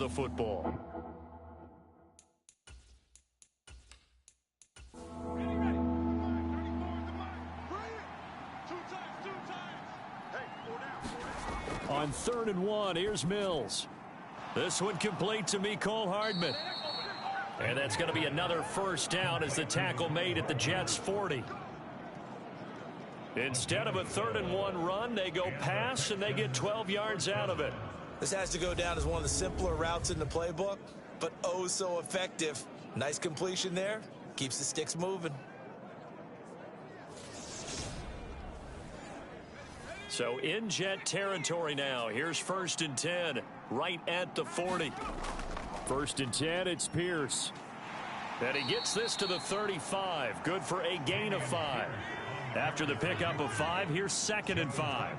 the football. On 3rd and 1, here's Mills. This one complete to Mecole Hardman. And that's going to be another first down as the tackle made at the Jets' 40. Instead of a 3rd and 1 run, they go pass, and they get 12 yards out of it. This has to go down as one of the simpler routes in the playbook, but oh so effective. Nice completion there. Keeps the sticks moving. So in Jet territory now. Here's 1st and 10, right at the 40. 1st and 10, it's Pierce. And he gets this to the 35. Good for a gain of 5. After the pickup of 5, here's 2nd and 5.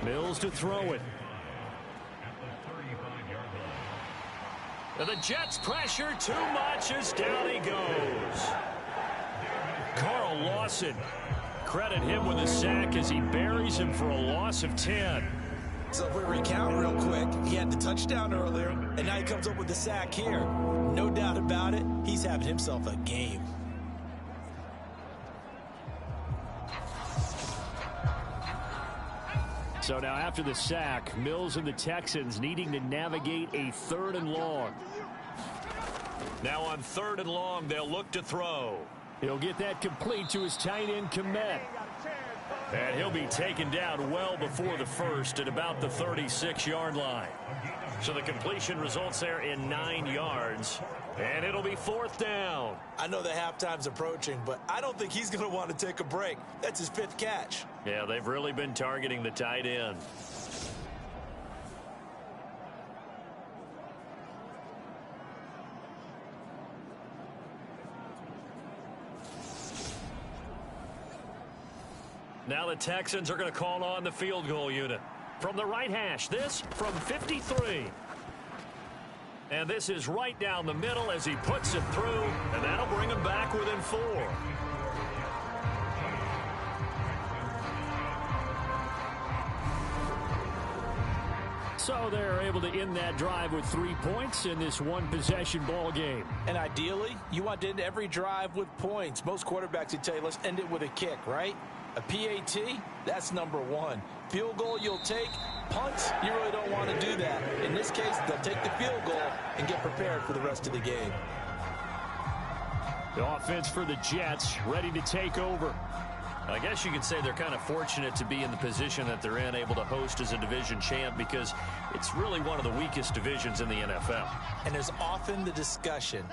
Mills to throw it. And the Jets pressure too much as down he goes. Carl Lawson, credit him with a sack as he buries him for a loss of 10. So if we recount real quick, he had the touchdown earlier, and now he comes up with the sack here. No doubt about it, he's having himself a game. So now after the sack, Mills and the Texans needing to navigate a 3rd and long. Now on 3rd and long, they'll look to throw. He'll get that complete to his tight end, Kmet. And he'll be taken down well before the first at about the 36-yard line. So the completion results there in 9 yards. And it'll be 4th down. I know the halftime's approaching, but I don't think he's going to want to take a break. That's his 5th catch. Yeah, they've really been targeting the tight end. Now the Texans are going to call on the field goal unit. From the right hash, this from 53. And this is right down the middle as he puts it through, and that'll bring him back within 4. So they're able to end that drive with 3 points in this one-possession ball game. And ideally, you want to end every drive with points. Most quarterbacks would tell you, let's end it with a kick, right? A PAT, that's number 1. Field goal you'll take. Punts, you really don't want to do that. In this case, they'll take the field goal and get prepared for the rest of the game. The offense for the Jets ready to take over. I guess you could say they're kind of fortunate to be in the position that they're in, able to host as a division champ, because it's really one of the weakest divisions in the NFL. And there's often the discussion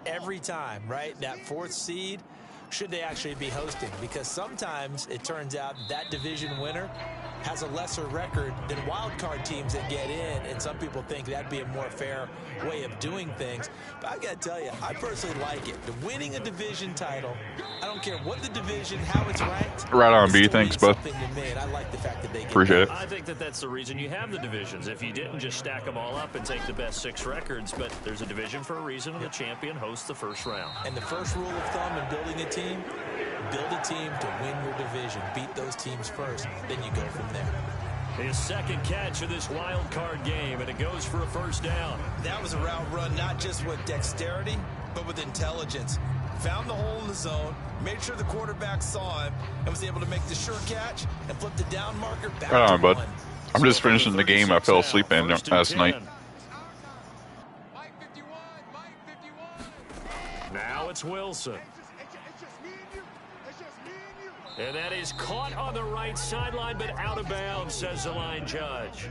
every time, right? That 4th seed, should they actually be hosting? Because sometimes it turns out that division winner has a lesser record than wild card teams that get in, and some people think that'd be a more fair way of doing things. But I gotta tell you, I personally like it. The winning a division title, I don't care what the division, how it's ranked. Right on, B. Thanks, bud. I like the fact that they appreciate it. I think that's the reason you have the divisions. If you didn't just stack them all up and take the best 6 records, but there's a division for a reason, and the champion hosts the first round. And the first rule of thumb in building a team, build a team to win your division. Beat those teams first, then you go from there. His 2nd catch of this wild card game, and it goes for a first down. That was a route run not just with dexterity, but with intelligence. Found the hole in the zone, made sure the quarterback saw him, and was able to make the sure catch and flip the down marker back Right on, to bud. 1. I'm just finishing the game I fell asleep in last night. Now it's Wilson. And that is caught on the right sideline, but out of bounds, says the line judge.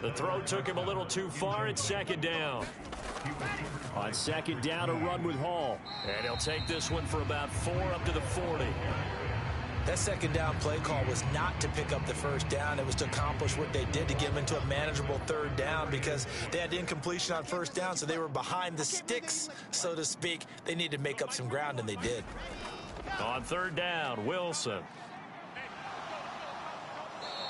The throw took him a little too far. It's 2nd down. On 2nd down, a run with Hall. And he'll take this one for about 4 up to the 40. That 2nd down play call was not to pick up the first down. It was to accomplish what they did to get them into a manageable 3rd down, because they had incompletion on 1st down, so they were behind the sticks, so to speak. They needed to make up some ground, and they did. On 3rd down, Wilson.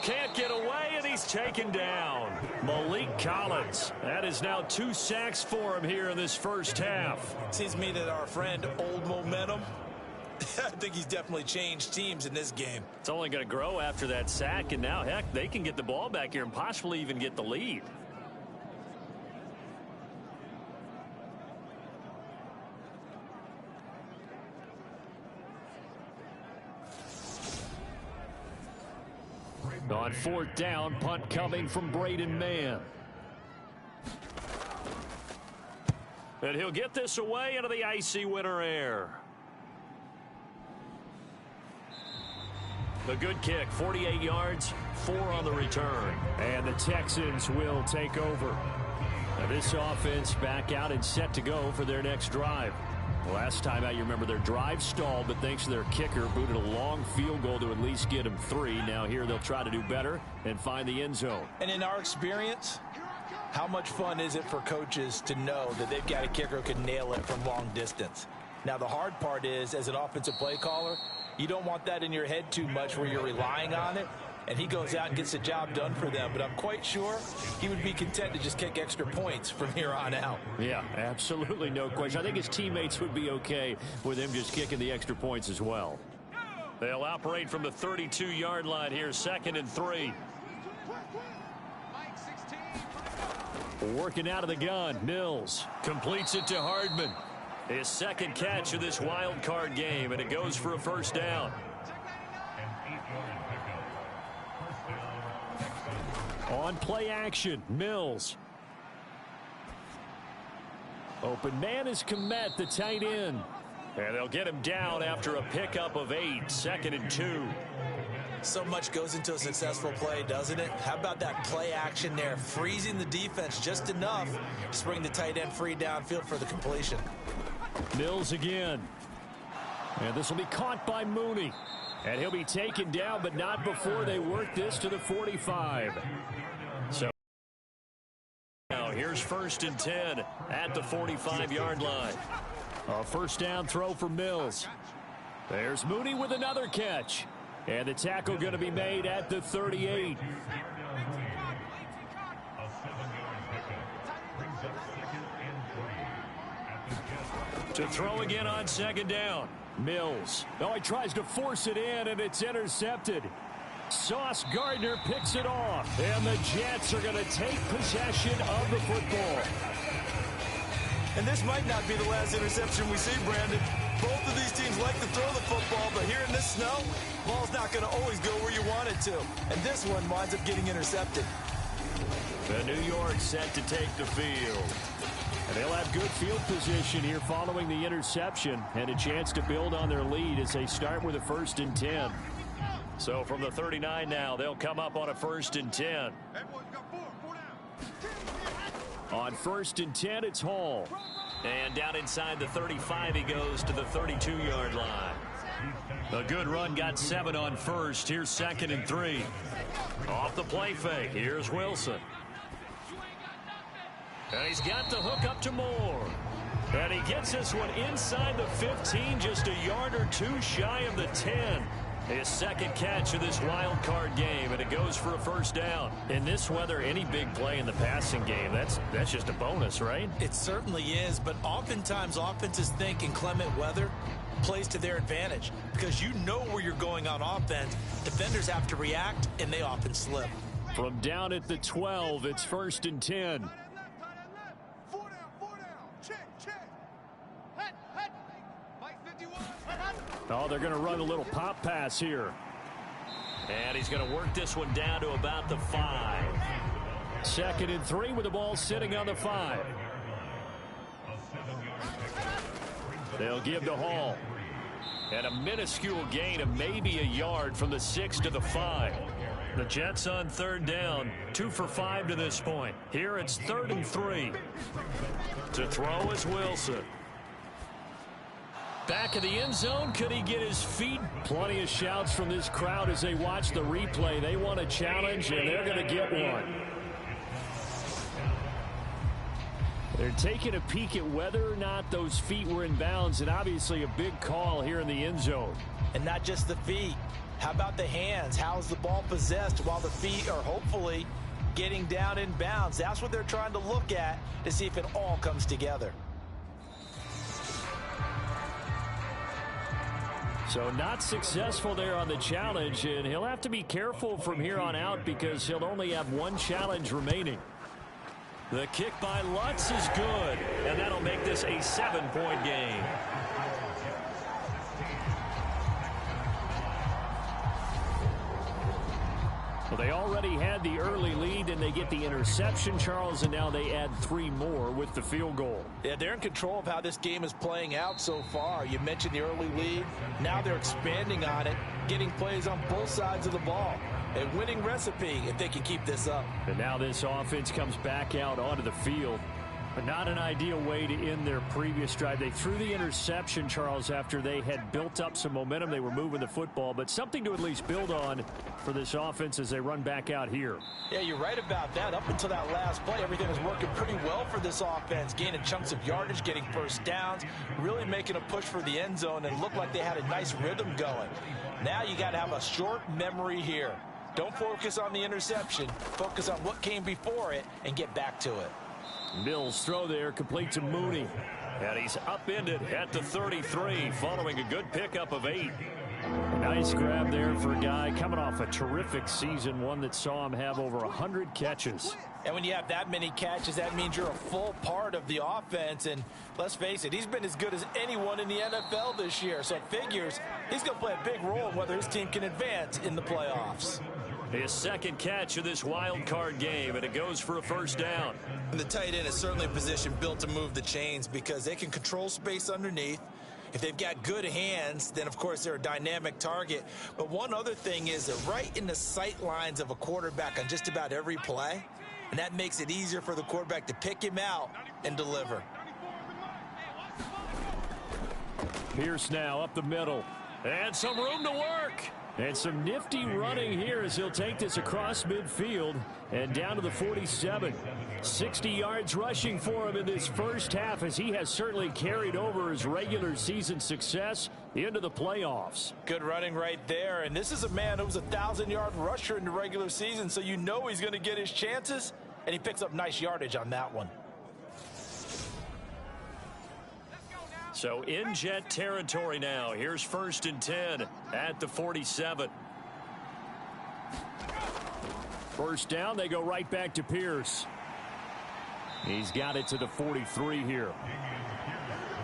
Can't get away, and he's taken down. Malik Collins. That is now 2 sacks for him here in this first half. Seems to me that our friend Old Momentum I think he's definitely changed teams in this game. It's only going to grow after that sack, and now, heck, they can get the ball back here and possibly even get the lead. On fourth down, punt coming from Braden Mann. And he'll get this away into the icy winter air. A good kick, 48 yards, 4 on the return. And the Texans will take over. Now this offense back out and set to go for their next drive. Last time out, you remember their drive stalled, but thanks to their kicker, booted a long field goal to at least get them 3. Now here they'll try to do better and find the end zone. And in our experience, how much fun is it for coaches to know that they've got a kicker who can nail it from long distance? Now the hard part is, as an offensive play caller, you don't want that in your head too much where you're relying on it. And he goes out and gets the job done for them. But I'm quite sure he would be content to just kick extra points from here on out. Yeah, absolutely no question. I think his teammates would be okay with him just kicking the extra points as well. They'll operate from the 32-yard line here, 2nd and 3. Working out of the gun, Mills completes it to Hardman. His second catch of this wild card game, and it goes for a first down. On play action, Mills. Open man is Komet, the tight end. And they'll get him down after a pickup of 8, 2nd and 2. So much goes into a successful play, doesn't it? How about that play action there, freezing the defense just enough to bring the tight end free downfield for the completion. Mills again. And this will be caught by Mooney. And he'll be taken down, but not before they work this to the 45. So now here's 1st and 10 at the 45-yard line. A first down throw for Mills. There's Mooney with another catch. And the tackle going to be made at the 38. To throw again on 2nd down. Mills. Oh, he tries to force it in, and it's intercepted. Sauce Gardner picks it off. And the Jets are going to take possession of the football. And this might not be the last interception we see, Brandon. Both of these teams like to throw the football, but here in this snow, ball's not going to always go where you want it to. And this one winds up getting intercepted. The New York set to take the field. And they'll have good field position here following the interception and a chance to build on their lead as they start with a 1st and 10. So from the 39 now, they'll come up on a 1st and 10. On 1st and 10, it's Hall. And down inside the 35, he goes to the 32-yard line. A good run, got 7 on 1st. Here's 2nd and 3. Off the play fake, here's Wilson. And he's got the hook up to Moore. And he gets this one inside the 15, just a yard or 2 shy of the 10. His second catch of this wild card game, and it goes for a first down. In this weather, any big play in the passing game, that's just a bonus, right? It certainly is, but oftentimes offenses think inclement weather plays to their advantage because you know where you're going on offense. Defenders have to react, and they often slip. From down at the 12, it's 1st and 10. Oh, they're going to run a little pop pass here. And he's going to work this one down to about the 5. 2nd and 3 with the ball sitting on the 5. They'll give to Hall. And a minuscule gain of maybe a yard from the 6 to the 5. The Jets on 3rd down, 2 for 5 to this point. Here it's 3rd and 3. To throw is Wilson. Back of the end zone, could he get his feet? Plenty of shouts from this crowd as they watch the replay. They want a challenge, and they're going to get one. They're taking a peek at whether or not those feet were in bounds, and obviously a big call here in the end zone. And not just the feet. How about the hands? How's the ball possessed while the feet are hopefully getting down in bounds? That's what they're trying to look at to see if it all comes together. So not successful there on the challenge, and he'll have to be careful from here on out because he'll only have one challenge remaining. The kick by Lutz is good, and that'll make this a 7-point game. Well, they already had the early lead, and they get the interception, Charles, and now they add 3 more with the field goal. Yeah, they're in control of how this game is playing out so far. You mentioned the early lead. Now they're expanding on it, getting plays on both sides of the ball. A winning recipe if they can keep this up. And now this offense comes back out onto the field. But not an ideal way to end their previous drive. They threw the interception, Charles, after they had built up some momentum. They were moving the football, but something to at least build on for this offense as they run back out here. Yeah, you're right about that. Up until that last play, everything was working pretty well for this offense, gaining chunks of yardage, getting first downs, really making a push for the end zone, and looked like they had a nice rhythm going. Now you got to have a short memory here. Don't focus on the interception. Focus on what came before it and get back to it. Mills' throw there, complete to Mooney. And he's upended at the 33, following a good pickup of 8. Nice grab there for a guy coming off a terrific season, one that saw him have over 100 catches. And when you have that many catches, that means you're a full part of the offense. And let's face it, he's been as good as anyone in the NFL this year. So it figures he's going to play a big role in whether his team can advance in the playoffs. His second catch of this wild card game, and it goes for a first down. And the tight end is certainly a position built to move the chains because they can control space underneath. If they've got good hands, then, of course, they're a dynamic target. But one other thing is they're right in the sight lines of a quarterback on just about every play, and that makes it easier for the quarterback to pick him out and deliver. Pierce now up the middle. And some room to work. And some nifty running here as he'll take this across midfield and down to the 47. 60 yards rushing for him in this first half as he has certainly carried over his regular season success into the playoffs. Good running right there. And this is a man who was a 1,000-yard rusher in the regular season, so you know he's going to get his chances, and he picks up nice yardage on that one. So in Jet territory now. Here's 1st and 10 at the 47. First down, they go right back to Pierce. He's got it to the 43 here.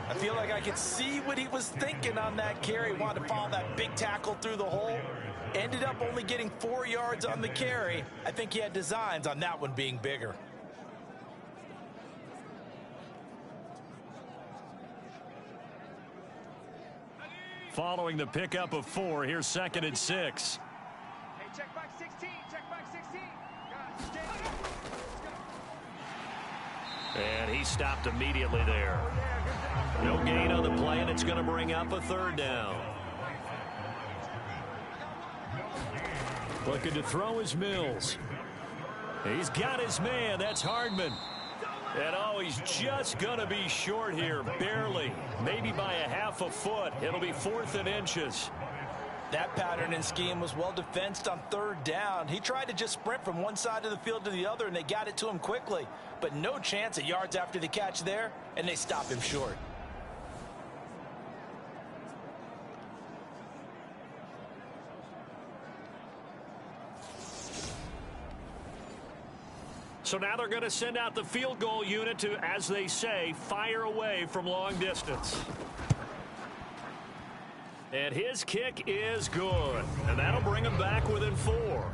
I feel like I could see what he was thinking on that carry. Wanted to follow that big tackle through the hole. Ended up only getting 4 yards on the carry. I think he had designs on that one being bigger. Following the pickup of 4, here's 2nd and 6. Hey, check back 16, check back 16. And he stopped immediately there. No gain on the play, and it's going to bring up a 3rd down. Looking to throw is Mills. He's got his man. That's Hardman. And oh, he's just going to be short here, barely, maybe by a half a foot. It'll be 4th and inches. That pattern and scheme was well defensed on 3rd down. He tried to just sprint from one side of the field to the other, and they got it to him quickly. But no chance at yards after the catch there, and they stop him short. So now they're going to send out the field goal unit to, as they say, fire away from long distance. And his kick is good. And that'll bring him back within 4.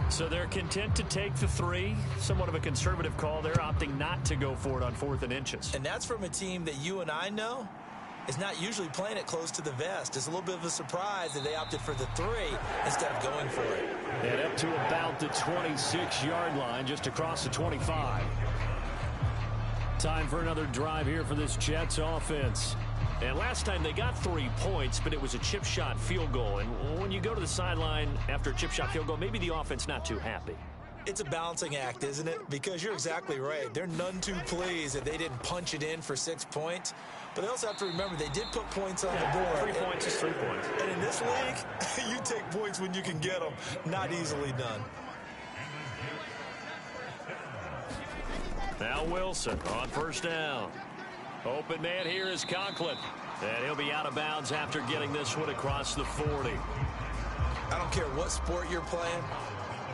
So they're content to take the 3. Somewhat of a conservative call. They're opting not to go for it on 4th and inches. And that's from a team that you and I know is not usually playing it close to the vest. It's a little bit of a surprise that they opted for the 3 instead of going for it. And up to about the 26-yard line, just across the 25. Time for another drive here for this Jets offense. And last time they got 3 points, but it was a chip shot field goal. And when you go to the sideline after a chip shot field goal, maybe the offense not too happy. It's a balancing act, isn't it? Because you're exactly right. They're none too pleased that they didn't punch it in for 6 points. But they also have to remember they did put points on the board. 3 points is 3 points. And in this league, you take points when you can get them. Not easily done. Now Wilson on first down. Open man here is Conklin. And he'll be out of bounds after getting this one across the 40. I don't care what sport you're playing.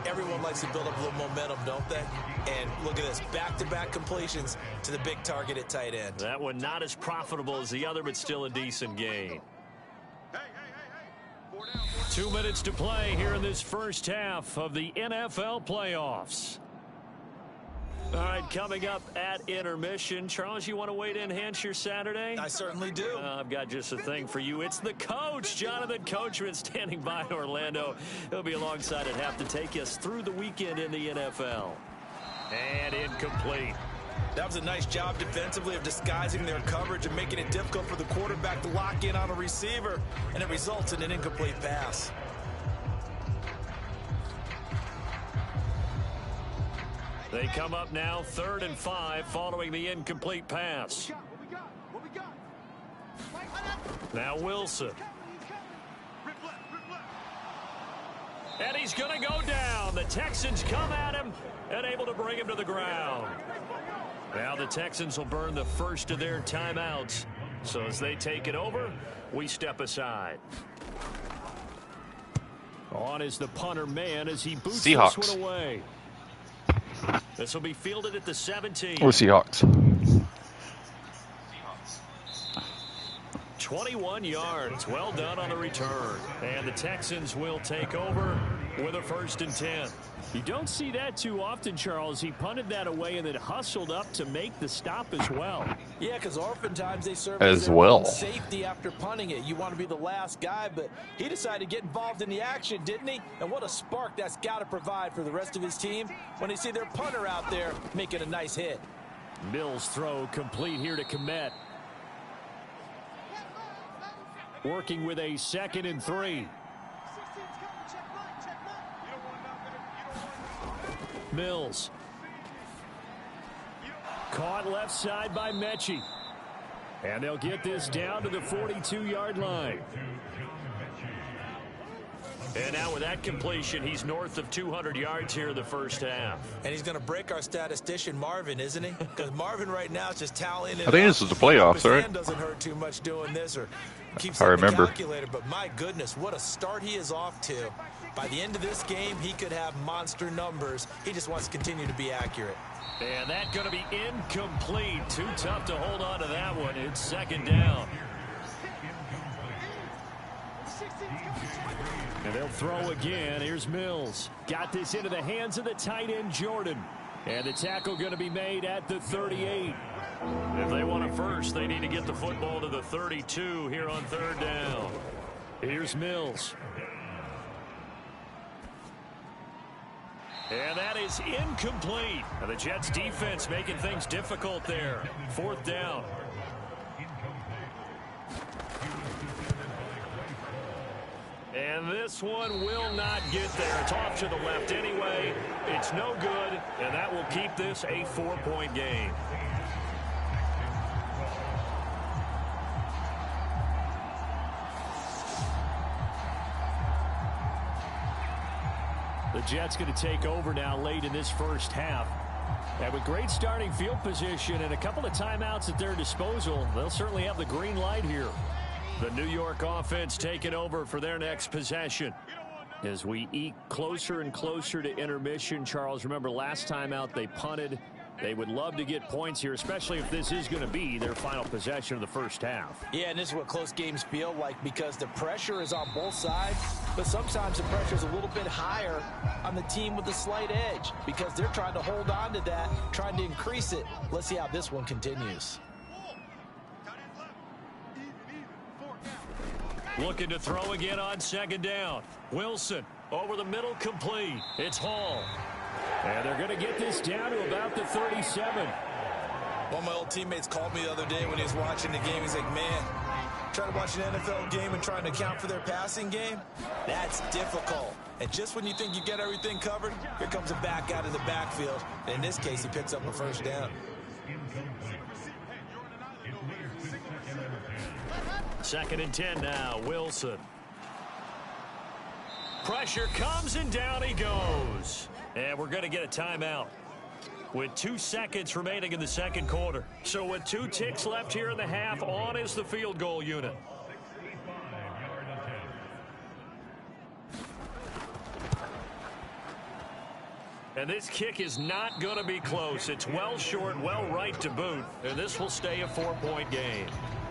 Everyone likes to build up a little momentum, don't they? And look at this, back-to-back completions to the big target at tight end. That one not as profitable as the other, but still a decent gain. 2 minutes to play here in this first half of the NFL playoffs. All right, coming up at intermission. Charles, you want to wait to enhance your Saturday? I certainly do. I've got just a thing for you. It's the coach, Jonathan Coachman, standing by in Orlando. He'll be alongside at half to take us through the weekend in the NFL. And incomplete. That was a nice job defensively of disguising their coverage and making it difficult for the quarterback to lock in on a receiver, and it results in an incomplete pass. They come up now 3rd and 5 following the incomplete pass. Now Wilson. And he's going to go down. The Texans come at him and able to bring him to the ground. Now the Texans will burn the first of their timeouts. So as they take it over, we step aside. On is the punter man as he boots Seahawks. this one away. This will be fielded at the 17. Or Seahawks. 21 yards. Well done on the return. And the Texans will take over with a 1st and 10. You don't see that too often, Charles. He punted that away and then hustled up to make the stop as well. Yeah, because oftentimes they serve as their well. own safety after punting it. You want to be the last guy, but he decided to get involved in the action, didn't he? And what a spark that's got to provide for the rest of his team when they see their punter out there making a nice hit. Mills' throw complete here to Kmet. Working with a 2nd and 3. Mills. Caught left side by Mechie. And they'll get this down to the 42-yard line. And now with that completion, he's north of 200 yards here in the first half. And he's going to break our statistician, Marvin, isn't he? Because Marvin right now is just tallying it. I think this is the playoffs, his right? hand doesn't hurt too much doing this, or keeps I it in the remember. calculator. But my goodness, what a start he is off to. By the end of this game, he could have monster numbers. He just wants to continue to be accurate. And that's going to be incomplete. Too tough to hold on to that one. It's 2nd down. And they'll throw again. Here's Mills. Got this into the hands of the tight end, Jordan. And the tackle going to be made at the 38. If they want a first, they need to get the football to the 32 here on 3rd down. Here's Mills. And that is incomplete. Now the Jets defense making things difficult there. 4th down. And this one will not get there. It's off to the left anyway. It's no good, and that will keep this a 4-point game. The Jets going to take over now late in this first half. And with great starting field position and a couple of timeouts at their disposal, they'll certainly have the green light here. The New York offense taking over for their next possession. As we eke closer and closer to intermission, Charles, remember last time out they punted. They would love to get points here, especially if this is going to be their final possession of the first half. Yeah, and this is what close games feel like because the pressure is on both sides, but sometimes the pressure is a little bit higher on the team with the slight edge because they're trying to hold on to that, trying to increase it. Let's see how this one continues. Looking to throw again on 2nd down. Wilson over the middle, complete. It's Hall. And they're going to get this down to about the 37. One of my old teammates called me the other day when he was watching the game. He's like, man, trying to watch an NFL game and trying to account for their passing game, that's difficult. And just when you think you get everything covered, here comes a back out of the backfield. And in this case, he picks up a 1st down. 2nd and 10 now. Wilson. Pressure comes and down he goes. And we're going to get a timeout. with 2 seconds remaining in the second quarter. So with 2 ticks left here in the half, on is the field goal unit. And this kick is not going to be close. It's well short, well right to boot. And this will stay a 4-point game.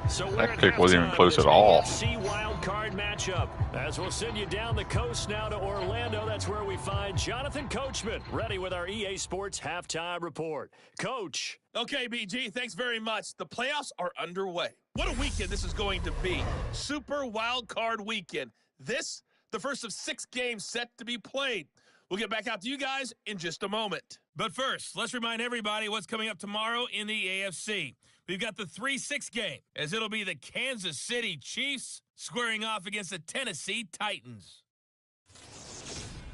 So That kick wasn't even close at all. AFC wild card matchup. As we'll send you down the coast now to Orlando. That's where we find Jonathan Coachman, ready with our EA Sports halftime report. Coach. Okay, BG, thanks very much. The playoffs are underway. What a weekend this is going to be. Super wild card weekend. This, the first of 6 games set to be played. We'll get back out to you guys in just a moment. But first, let's remind everybody what's coming up tomorrow in the AFC. We've got the 3-6 game, as it'll be the Kansas City Chiefs squaring off against the Tennessee Titans.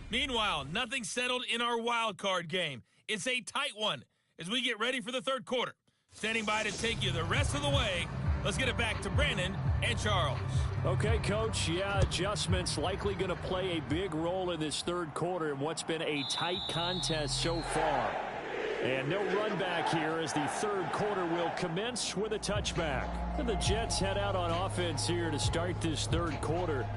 Meanwhile, nothing settled in our wild card game. It's a tight one as we get ready for the third quarter. Standing by to take you the rest of the way, let's get it back to Brandon and Charles. Okay, Coach, adjustments likely going to play a big role in this third quarter in what's been a tight contest so far. And no run back here as the third quarter will commence with a touchback. And the Jets head out on offense here to start this third quarter.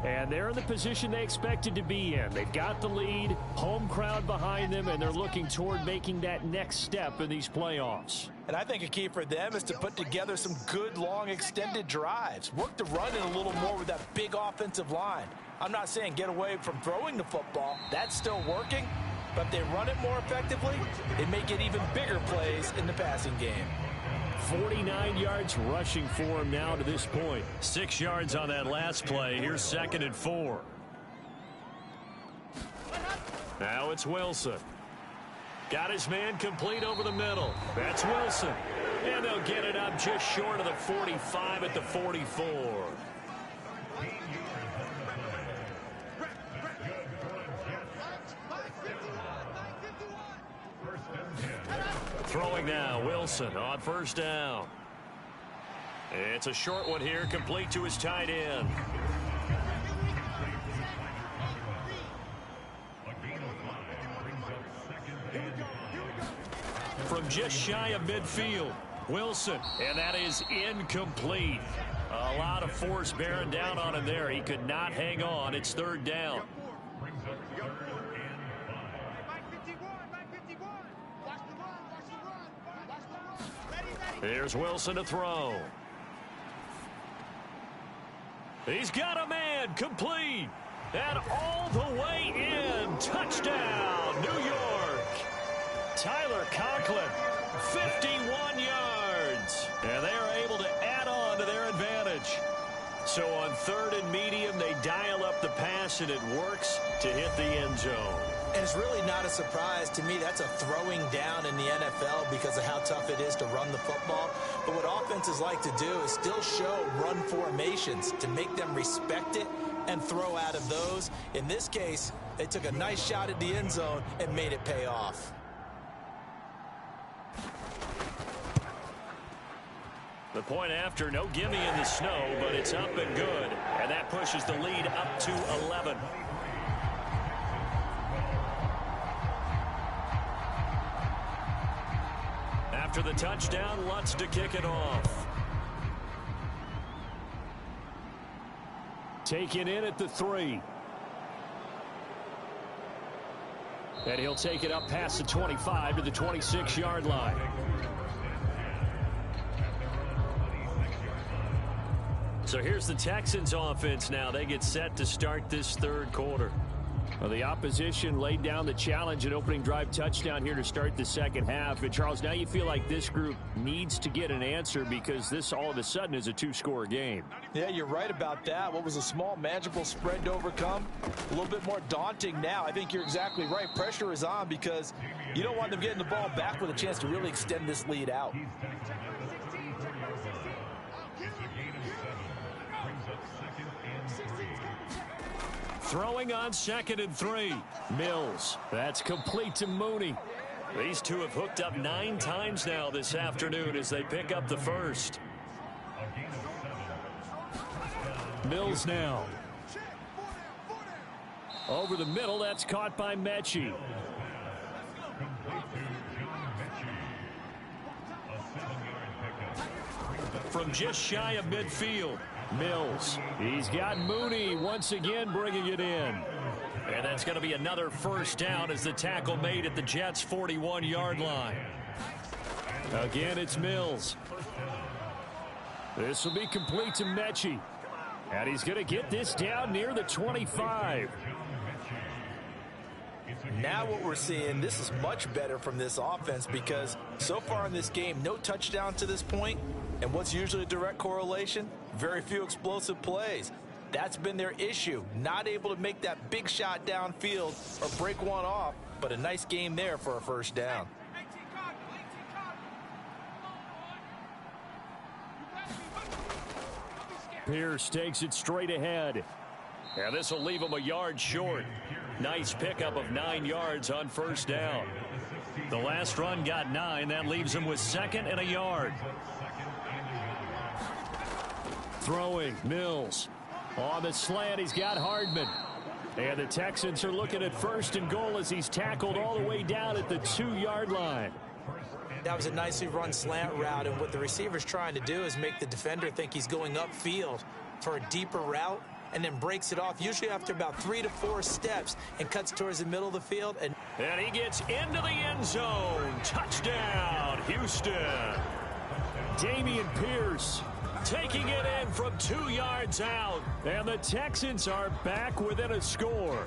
And they're in the position they expected to be in. They've got the lead, home crowd behind them, and they're looking toward making that next step in these playoffs. And I think a key for them is to put together some good, long, extended drives. Work the run in a little more with that big offensive line. I'm not saying get away from throwing the football. That's still working. But if they run it more effectively, they may get even bigger plays in the passing game. 49 yards rushing for him now to this point. 6 yards on that last play. Here's 2nd and 4. Now it's Wilson. Got his man complete over the middle. That's Wilson. And they'll get it up just short of the 45 at the 44. Throwing now, Wilson on first down. It's a short one here, complete to his tight end. From just shy of midfield, Wilson, and that is incomplete. A lot of force bearing down on him there. He could not hang on. It's 3rd down. Here's Wilson to throw. He's got a man, complete. And all the way in. Touchdown, New York. Tyler Conklin, 51 yards. And they are able to add on to their advantage. So on 3rd and medium, they dial up the pass, and it works to hit the end zone. And it's really not a surprise to me. That's a throwing down in the NFL because of how tough it is to run the football. But what offenses like to do is still show run formations to make them respect it and throw out of those. In this case, they took a nice shot at the end zone and made it pay off. The point after, no gimme in the snow, but it's up and good. And that pushes the lead up to 11. After the touchdown, Lutz to kick it off. Taken in at the 3. And he'll take it up past the 25 to the 26-yard line. So here's the Texans offense now. They get set to start this third quarter. Well, the opposition laid down the challenge and opening drive touchdown here to start the second half. And, Charles, now you feel like this group needs to get an answer because this all of a sudden is a 2-score game. Yeah, you're right about that. What was a small, manageable spread to overcome? A little bit more daunting now. I think you're exactly right. Pressure is on because you don't want them getting the ball back with a chance to really extend this lead out. Throwing on 2nd and 3. Mills. That's complete to Mooney. These two have hooked up 9 times now this afternoon as they pick up the first. Mills now. Over the middle, that's caught by Mechie. from just shy of midfield. Mills. He's got Mooney once again bringing it in. And that's going to be another first down as the tackle made at the Jets' 41-yard line. Again, it's Mills. This will be complete to Mechie. And he's going to get this down near the 25. Now what we're seeing, this is much better from this offense because so far in this game, no touchdown to this point. And what's usually a direct correlation? Very few explosive plays. That's been their issue. Not able to make that big shot downfield or break one off, but a nice game there for a first down. Pierce takes it straight ahead. And this will leave him a yard short. Nice pickup of 9 yards on first down. The last run got 9. That leaves him with 2nd and a yard. Throwing, Mills. On the slant, he's got Hardman. And the Texans are looking at 1st and goal as he's tackled all the way down at the 2-yard line. That was a nicely run slant route, and what the receiver's trying to do is make the defender think he's going upfield for a deeper route and then breaks it off, usually after about 3 to 4 steps, and cuts towards the middle of the field. And he gets into the end zone. Touchdown, Houston. Dameon Pierce taking it in from 2 yards out. And the Texans are back within a score.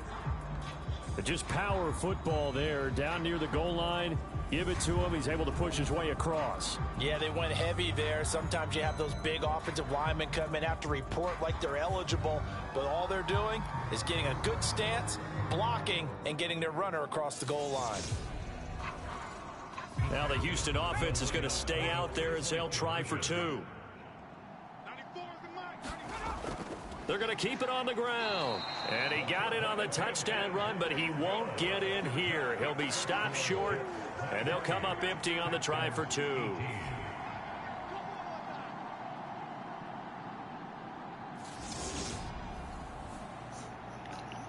Just power football there down near the goal line. Give it to him. He's able to push his way across. Yeah, they went heavy there. Sometimes you have those big offensive linemen come in, have to report like they're eligible, but all they're doing is getting a good stance, blocking, and getting their runner across the goal line. Now the Houston offense is going to stay out there as they'll try for 2. They're going to keep it on the ground. And he got it on the touchdown run, but he won't get in here. He'll be stopped short, and they'll come up empty on the try for 2.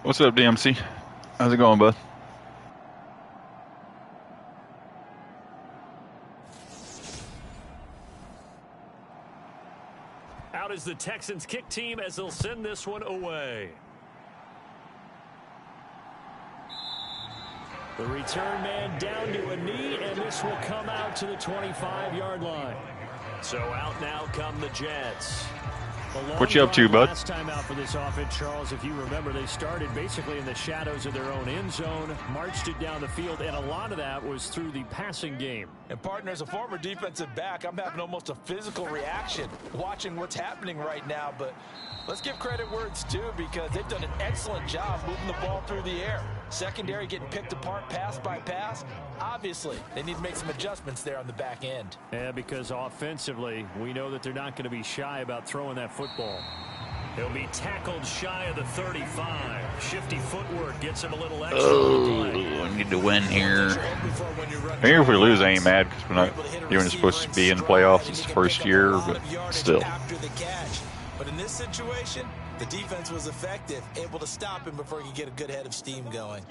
What's up, DMC? How's it going, bud? Out is the Texans kick team as they'll send this one away. The return man down to a knee, and this will come out to the 25-yard line. So out now come the Jets. What you up to, bud? Last time out for this offense, Charles, if you remember, they started basically in the shadows of their own end zone, marched it down the field, and a lot of that was through the passing game. And partner, as a former defensive back, I'm having almost a physical reaction watching what's happening right now. But let's give credit where it's due because they've done an excellent job moving the ball through the air. Secondary getting picked apart pass by pass. Obviously, they need to make some adjustments there on the back end. Yeah, because offensively, we know that they're not going to be shy about throwing that football. He'll be tackled shy of the 35. Shifty footwork gets him a little extra. I need to win here. Here, if we lose, I ain't mad because we're not even supposed to be in the playoffs. It's the first year, but still. But in this situation, the defense was effective, able to stop him before he could get a good head of steam going.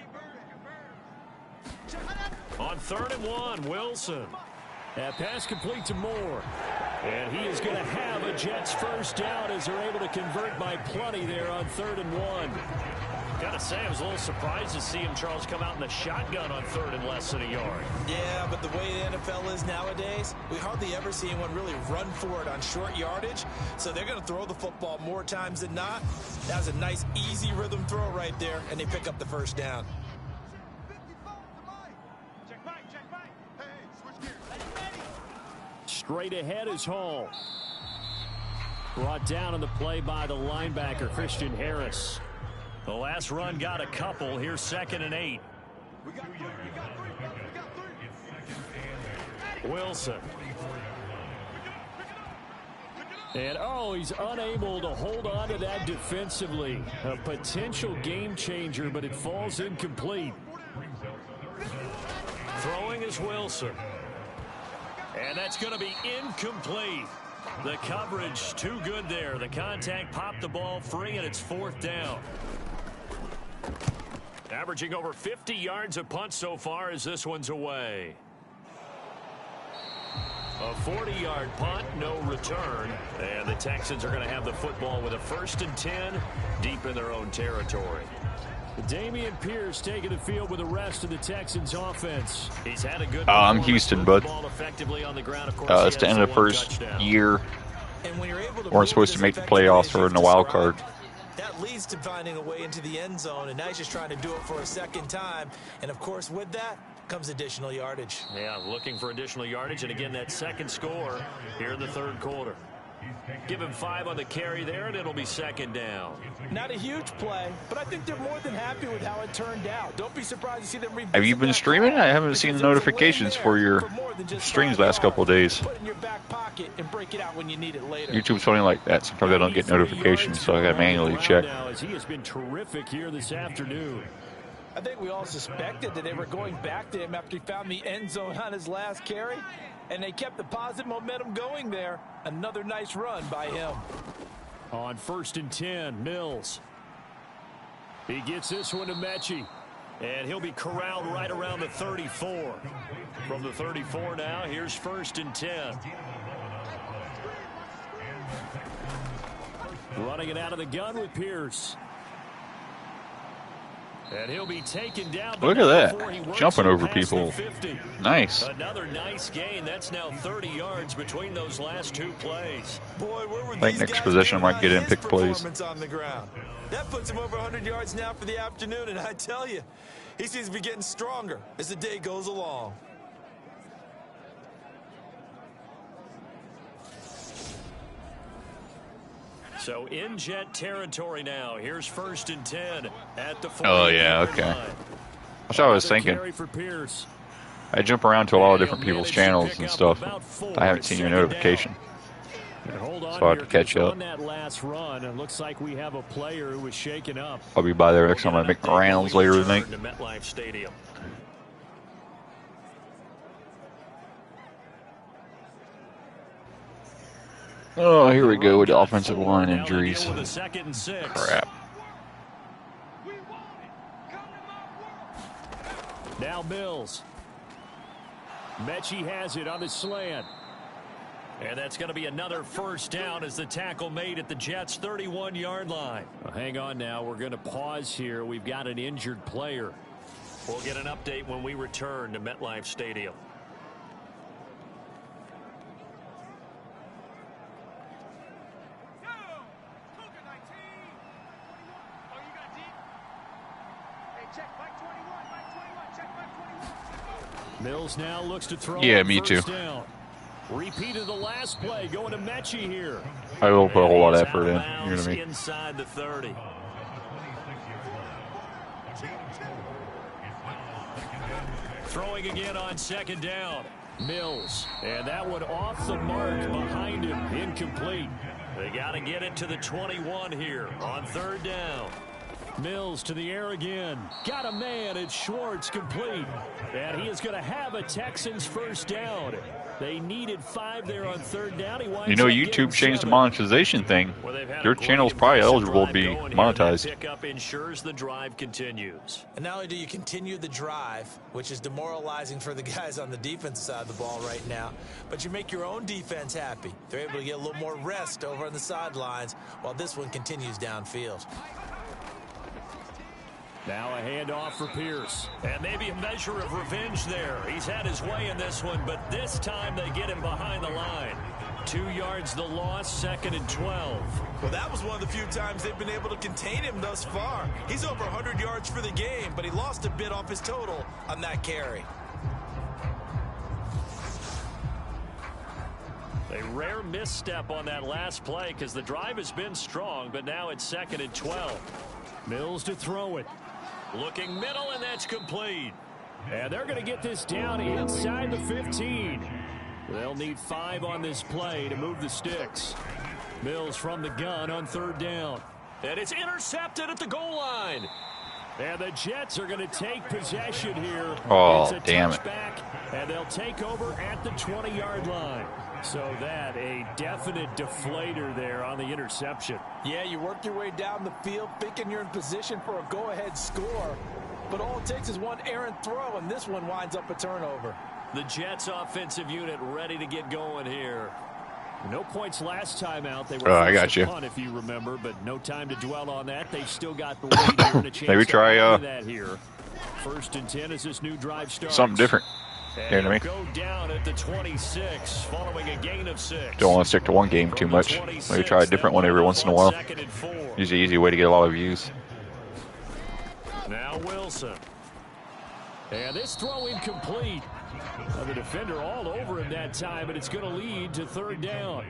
On 3rd and 1, Wilson. That pass complete to Moore. And he is going to have a Jets first down as they're able to convert by plenty there on 3rd and 1. Got to say, I was a little surprised to see him, Charles, come out in the shotgun on 3rd and less than a yard. Yeah, but the way the NFL is nowadays, we hardly ever see anyone really run for it on short yardage. So they're going to throw the football more times than not. That was a nice, easy rhythm throw right there, and they pick up the first down. Straight ahead is Hall. Brought down on the play by the linebacker, Christian Harris. The last run got a couple. Here's 2nd and 8. Wilson. And, he's unable to hold on to that defensively. A potential game changer, but it falls incomplete. Throwing is Wilson. And that's going to be incomplete. The coverage too good there. The contact popped the ball free, and it's 4th down. Averaging over 50 yards a punt so far as this one's away. A 40-yard punt, no return. And the Texans are going to have the football with a 1st and 10 deep in their own territory. Dameon Pierce taking the field with the rest of the Texans offense. He's had a good I'm Houston, bud. It's the end of the first year. Weren't supposed to make the playoffs or in the wild card. That leads to finding a way into the end zone, and now he's just trying to do it for a second time. And, of course, with that comes additional yardage. Yeah, looking for additional yardage. And, again, that second score here in the third quarter. Give him 5 on the carry there, and it'll be 2nd down. Not a huge play, but I think they're more than happy with how it turned out. Don't be surprised to see them revisit. Have you been streaming? I haven't seen the notifications for your streams last couple of days. Put it in your back pocket and break it out when you need it later. YouTube's funny like that. Sometimes I don't get notifications, so I got to manually check. He has been terrific here this afternoon. I think we all suspected that they were going back to him after he found the end zone on his last carry, and they kept the positive momentum going there. Another nice run by him. On 1st and 10, Mills. He gets this one to Mechie, and he'll be corralled right around the 34. From the 34 now, here's 1st and 10. Running it out of the gun with Pierce. And he'll be taken down. Look at that. Jumping over people. Nice. Another nice gain. That's now 30 yards between those last 2 plays. Boy, where were I think next possession I might get in, pick plays. On the ground. That puts him over 100 yards now for the afternoon, and I tell you, he seems to be getting stronger as the day goes along. So in Jet territory now. Here's 1st and 10 at the 40. Oh, yeah, okay. That's what I was thinking. I jump around to a lot of different people's channels and stuff. I haven't seen your notification. So I have to catch up. It looks like we have a player who was shaken up. I'll be by there next time I make my rounds later tonight. Oh, here we go with the offensive line injuries. Crap. Now Mills. Mechie has it on the slant. And that's going to be another 1st down as the tackle made at the Jets' 31-yard line. Well, hang on now. We're going to pause here. We've got an injured player. We'll get an update when we return to MetLife Stadium. Mills now looks to throw. Yeah, me too. Down. Repeat of the last play going to Mechie here. I will put a whole lot of effort in. You know what I mean? Inside the 30. Throwing again on 2nd down. Mills. And that one off the mark behind him. Incomplete. They got to get it to the 21 here on 3rd down. Mills to the air again. Got a man. It's Schwartz, complete. And he is going to have a Texans 1st down. They needed 5 there on 3rd down. You know, YouTube changed the monetization thing. Your channel's probably eligible to be monetized. Pickup ensures the drive continues. And not only do you continue the drive, which is demoralizing for the guys on the defensive side of the ball right now, but you make your own defense happy. They're able to get a little more rest over on the sidelines while this one continues downfield. Now a handoff for Pierce. And maybe a measure of revenge there. He's had his way in this one, but this time they get him behind the line. 2 yards the loss, 2nd and 12. Well, that was one of the few times they've been able to contain him thus far. He's over 100 yards for the game, but he lost a bit off his total on that carry. A rare misstep on that last play because the drive has been strong, but now it's 2nd and 12. Mills to throw it. Looking middle, and that's complete. And they're going to get this down inside the 15. They'll need 5 on this play to move the sticks. Mills from the gun on 3rd down. And it's intercepted at the goal line. And the Jets are going to take possession here. Oh, damn it. And they'll take over at the 20-yard line. So that a definite deflator there on the interception. Yeah, you work your way down the field thinking you're in position for a go-ahead score. But all it takes is one errant throw, and this one winds up a turnover. The Jets offensive unit ready to get going here. No points last time out. They were I got you. punt, if you remember, but no time to dwell on that. They've still got the lead here and a chance Maybe try to that here. 1st and 10 as this new drive starts. something different. You know what I mean? Go down at the 26, following a gain of 6. Don't want to stick to one game too much. Maybe try a different one every once in a while. Usually an easy way to get a lot of views. Now Wilson. And this throw incomplete. The defender all over him that time, but it's going to lead to 3rd down.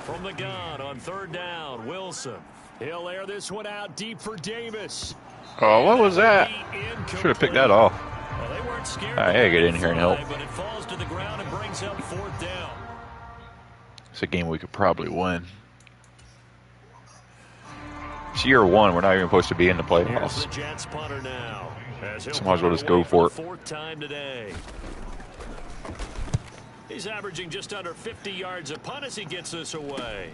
From the gun on 3rd down, Wilson. He'll air this one out deep for Davis. Oh, what was that? Should have picked that off. Well, they weren't scared. I gotta get in here and help. But it falls to the ground and brings up 4th down. It's a game we could probably win. It's year 1. We're not even supposed to be in the playoffs. Here's the Jets punter now. So might as well just go for it. 4th time today. He's averaging just under 50 yards a punt as he gets this away.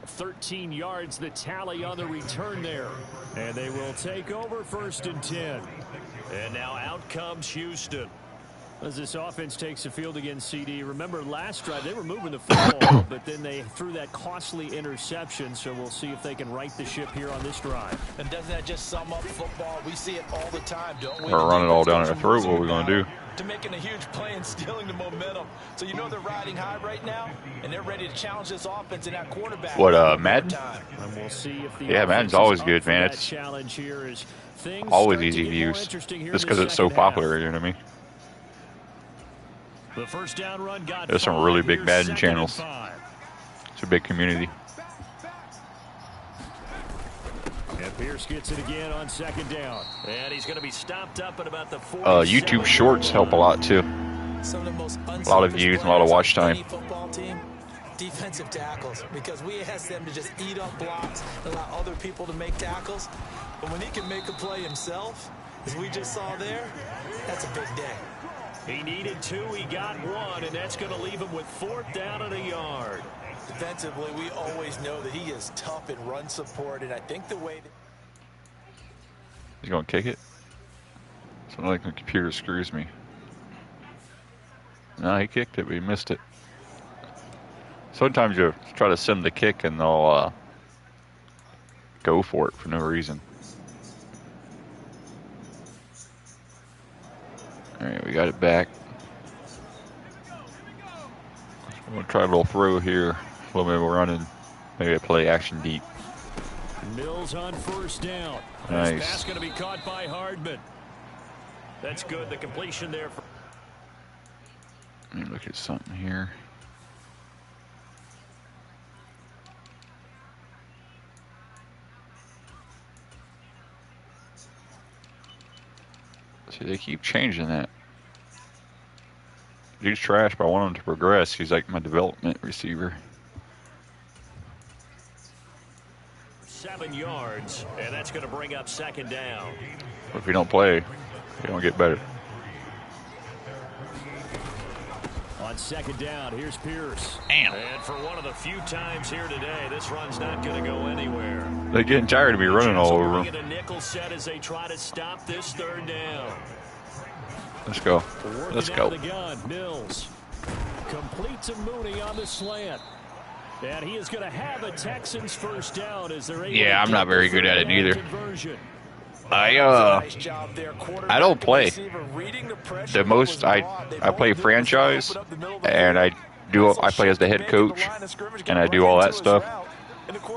$13 yards the tally on the return there. And they will take over 1st and 10. And now out comes Houston. As this offense takes the field against CD, remember last drive they were moving the football, but then they threw that costly interception, so we'll see if they can right the ship here on this drive. And doesn't that just sum up football? We see it all the time, don't we? Or run it all down their throat, what are we going to do? To making a huge play and stealing the momentum. So you know they're riding high right now, and they're ready to challenge this offense and that quarterback. What, Madden? And we'll see if the Yeah, Madden's always good, man. It's challenge here is always easy to use, just because it's so popular, you know what I mean? The first down run got There's some really big Madden channels. It's a big community. And Pierce gets it again on 2nd down. And he's going to be stopped up at about the 40. YouTube Shorts help a lot too. Some of the most a lot of views and a lot of watch time. Football team, defensive tackles, because we ask them to just eat up blocks and allow other people to make tackles. But when he can make a play himself, as we just saw there, that's a big day. He needed 2, he got 1, and that's going to leave him with 4th down and a yard. Defensively, we always know that he is tough in run support, and I think the way that he's going to kick it. Something like the computer screws me. No, he kicked it, but he missed it. Sometimes you try to send the kick and they'll go for it for no reason. All right, we got it back. I'm going to try a little throw here. A little bit of running. Maybe a play action deep. Mills on 1st down. Nice. This pass going to be caught by Hardman. That's good. The completion there. Let me look at something here. See, they keep changing that. Dude's trash, but I want him to progress. He's like my development receiver. 7 yards, and that's going to bring up 2nd down. But if we don't play, we don't get better. On 2nd down, here's Pierce. Damn. And for one of the few times here today, this run's not going to go anywhere. They're getting tired of me running all over them. A nickel set as they try to stop this 3rd down. Let's go. Let's go. The gun. Mills complete to Mooney on the slant. And he is going to have a Texans 1st down as they're able to I'm not very good at it either. Conversion. I don't play. The most I play franchise, and I play as the head coach, and I do all that stuff.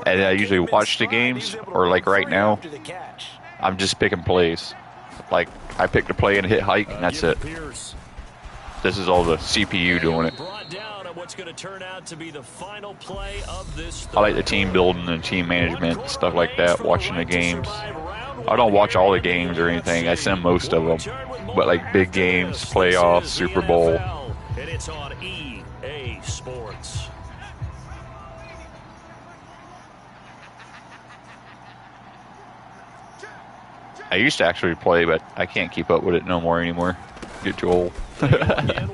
And I usually watch the games, or like right now, I'm just picking plays. Like I pick the play and hit hike, and that's it. This is all the CPU doing it. What's going to turn out to be the final play of this. I like the team building and team management, stuff like that, watching the games. I don't watch all the games or anything. I send most of them. But like big games, playoffs, Super Bowl. And it's on EA Sports. I used to actually play, but I can't keep up with it no more anymore. Get too old. And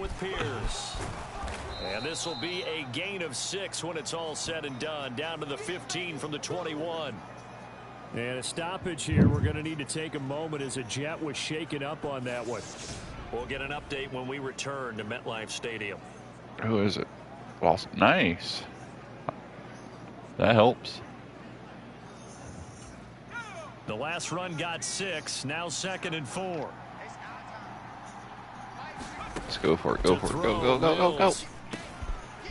this will be a gain of 6 when it's all said and done. Down to the 15 from the 21. And a stoppage here. We're going to need to take a moment as a Jet was shaken up on that one. We'll get an update when we return to MetLife Stadium. Who is it? Lost. Nice. That helps. The last run got 6. Now 2nd and 4. Let's go for it. Go for it. Go, go, go, go, go.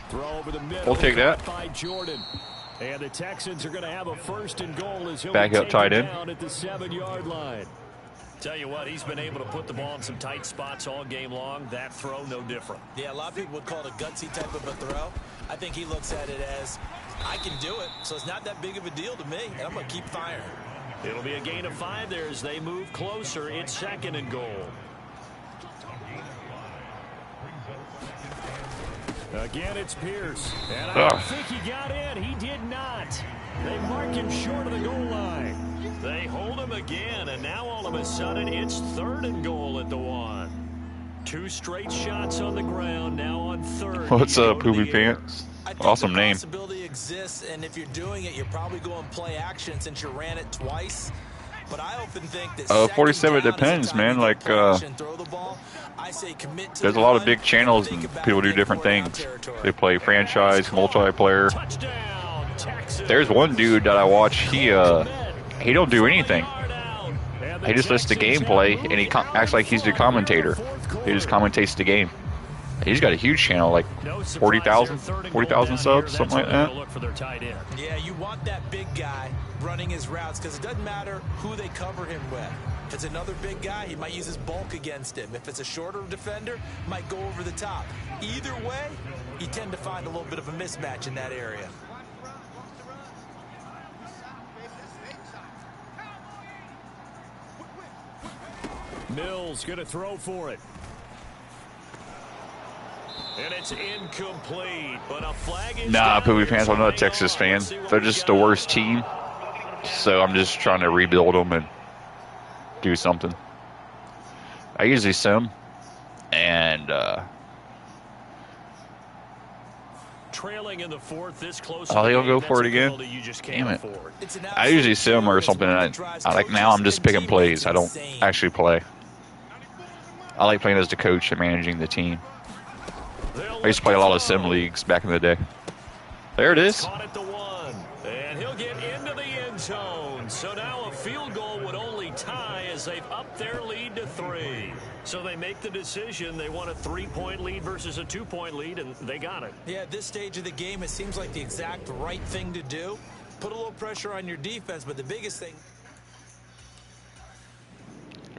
Throw over the middle. We'll take that. By Jordan. And the Texans are going to have a 1st and goal as he'll back up tight end down at the 7-yard line. Tell you what, he's been able to put the ball in some tight spots all game long. That throw, no different. Yeah, a lot of people would call it a gutsy type of a throw. I think he looks at it as, I can do it, so it's not that big of a deal to me, and I'm going to keep firing. It'll be a gain of 5 there as they move closer. It's 2nd and goal. Again, it's Pierce. And I don't think he got in. He did not. They mark him short of the goal line. They hold him again, and now all of a sudden it's 3rd and goal at the 1. 2 straight shots on the ground, now on 3rd. What's up, Poopy Pants? Awesome name. Possibility exists, and if you're doing it, you're probably going play action since you ran it twice. But I often think that 47 depends, man. Like, there's a lot of big channels and people do different things. They play franchise, multiplayer. There's one dude that I watch. He don't do anything. He just listens to gameplay and he acts like he's the commentator. He just commentates the game. He's got a huge channel, like 40,000 subs, something like that. Yeah, you want that big guy running his routes because it doesn't matter who they cover him with. If it's another big guy, he might use his bulk against him. If it's a shorter defender, might go over the top. Either way, you tend to find a little bit of a mismatch in that area. Mills going to throw for it. And it's incomplete, but a flag is Nah, Poopy Pants, I'm not a Texas fan. They're just the worst team. So I'm just trying to rebuild them and do something. I usually sim. And, trailing in the 4th, this close. Oh, he'll go for it again? Damn it. I usually sim or something, and I like now I'm just picking plays. I don't actually play. I like playing as the coach and managing the team. I used to play a lot of sim leagues back in the day. There it is. Caught at the 1, and he'll get into the end zone. So now a field goal would only tie as they've upped their lead to 3. So they make the decision. They want a 3-point lead versus a 2-point lead, and they got it. Yeah, at this stage of the game, it seems like the exact right thing to do. Put a little pressure on your defense, but the biggest thing...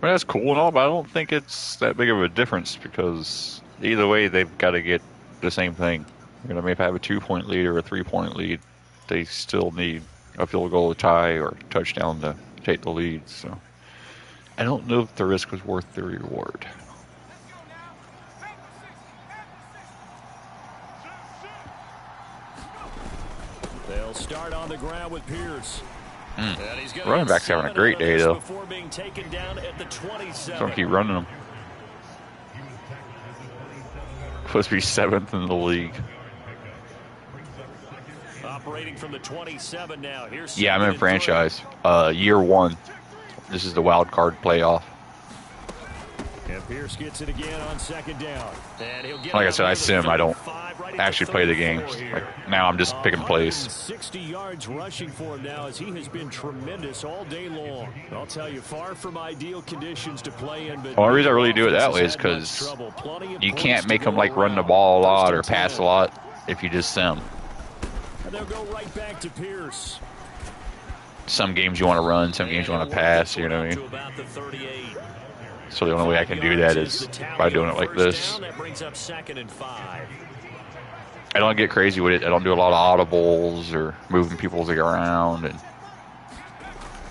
Well, that's cool and all, but I don't think it's that big of a difference because either way, they've got to get the same thing. You're going to have a 2-point lead or a 3-point lead. They still need a field goal to tie or a touchdown to take the lead. So I don't know if the risk was worth the reward. They'll start on the ground with Pierce. Running back's having a great day, though. Don't keep running them. Supposed to be 7th in the league. Operating from the 27 now. Here's yeah, I'm in franchise. Year 1. This is the wild card playoff. And Pierce gets it again on 2nd down. And he'll get like I said, I sim. I don't actually play the games. Like, now I'm just picking plays. 60 yards rushing for him now as he has been tremendous all day long. I'll tell you, far from ideal conditions to play in. But the only reason I really do it that way is because you can't make them like run the ball a lot or pass a lot if you just sim. And they'll go right back to Pierce. Some games you want to run, some games you want to pass, you know what I mean? So the only way I can do that is by doing it like this. That brings up 2nd and 5. I don't get crazy with it. I don't do a lot of audibles or moving people around, and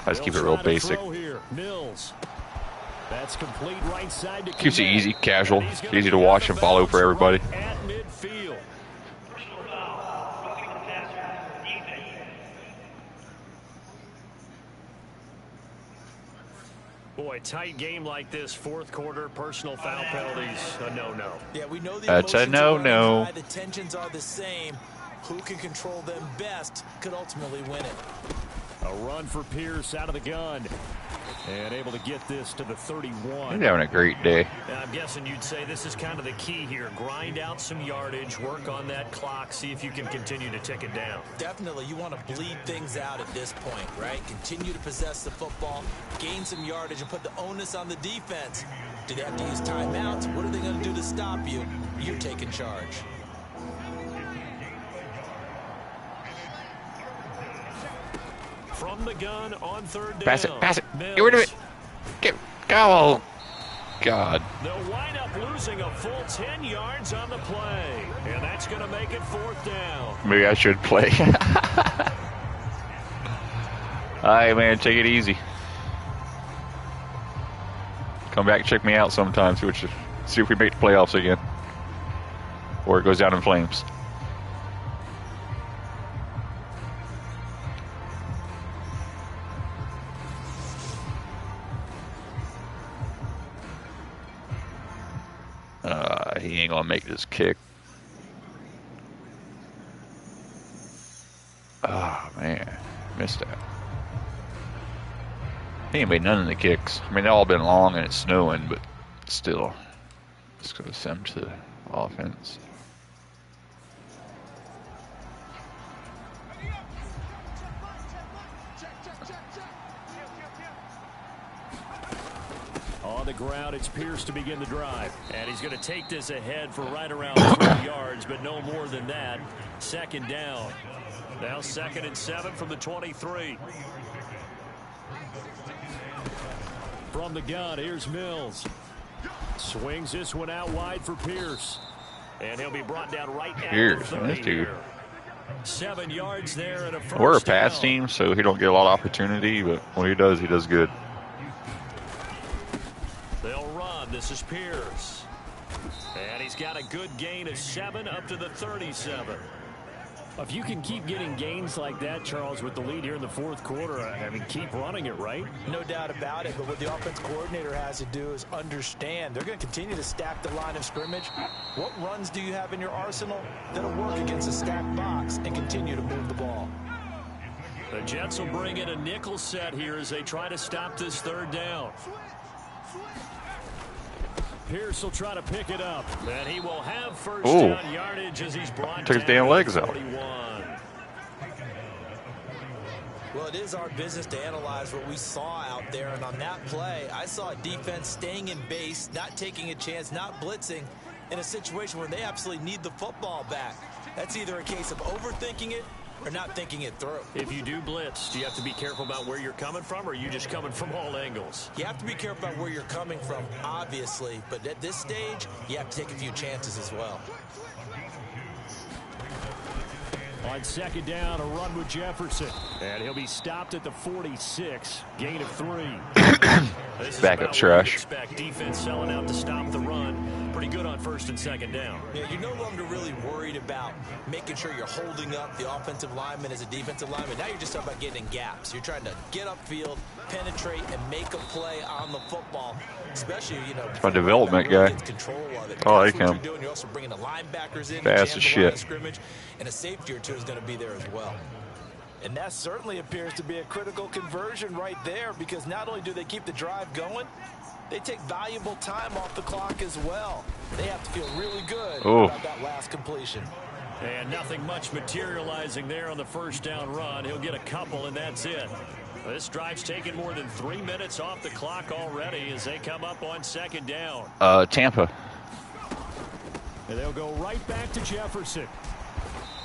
I just keep it real basic. That's complete right side to keeps it easy, casual, easy to watch and follow for everybody. At midfield. Boy, tight game like this, 4th quarter, personal foul penalties, a no-no. Yeah, we know the that's a no-no. The tensions are the same. Who can control them best could ultimately win it. A run for Pierce out of the gun. And able to get this to the 31. He's having a great day. I'm guessing you'd say this is kind of the key here. Grind out some yardage, work on that clock, see if you can continue to tick it down. Definitely, you want to bleed things out at this point, right? Continue to possess the football, gain some yardage, and put the onus on the defense. Do they have to use timeouts? What are they going to do to stop you? You're taking charge. From the gun on third down. Pass it, pass it. Mills. Get rid of it. Go. God. They'll wind up losing a full 10 yards on the play. And that's going to make it fourth down. Maybe I should play. All right, man. Take it easy. Come back and check me out sometime. See if we make the playoffs again. Or it goes down in flames. He ain't gonna make this kick. Oh man, missed that. He ain't made none of the kicks. I mean, they've all been long and it's snowing, but still, just gonna send him to the offense. On the ground, it's Pierce to begin the drive. And he's going to take this ahead for right around 3 yards, but no more than that. Second down. Now 2nd and 7 from the 23. From the gun, here's Mills. Swings this one out wide for Pierce. And he'll be brought down right at the 30 here. 7 yards there and a first down. We're a pass team, so he don't get a lot of opportunity, but when he does good. They'll run. This is Pierce. And he's got a good gain of 7 up to the 37. If you can keep getting gains like that, Charles, with the lead here in the fourth quarter, I mean, keep running it, right? No doubt about it, but what the offense coordinator has to do is understand they're going to continue to stack the line of scrimmage. What runs do you have in your arsenal that'll work against a stacked box and continue to move the ball? The Jets will bring in a nickel set here as they try to stop this third down. Pierce will try to pick it up, and he will have first down yardage as he's brought took his damn legs out. 41. Well, it is our business to analyze what we saw out there, and on that play, I saw a defense staying in base, not taking a chance, not blitzing, in a situation where they absolutely need the football back. That's either a case of overthinking it or not thinking it through. If you do blitz, do you have to be careful about where you're coming from, or are you just coming from all angles? You have to be careful about where you're coming from, obviously, but at this stage, you have to take a few chances as well. On second down, a run with Jefferson. And he'll be stopped at the 46. Gain of 3. Backup trash. Expect defense selling out to stop the run. Pretty good on 1st and 2nd down. Yeah, you're no longer really worried about making sure you're holding up the offensive lineman as a defensive lineman. Now you're just talking about getting in gaps. You're trying to get upfield, penetrate, and make a play on the football. Especially, you know, my development guy. Control of it. I like him. You're doing. You're also bringing the linebackers in. Fast as shit. Scrimmage, and a safety or two is going to be there as well. And that certainly appears to be a critical conversion right there, because not only do they keep the drive going, they take valuable time off the clock as well. They have to feel really good about that last completion. And nothing much materializing there on the first down run. He'll get a couple, and that's it. This drive's taken more than 3 minutes off the clock already as they come up on second down. Tampa. And they'll go right back to Jefferson.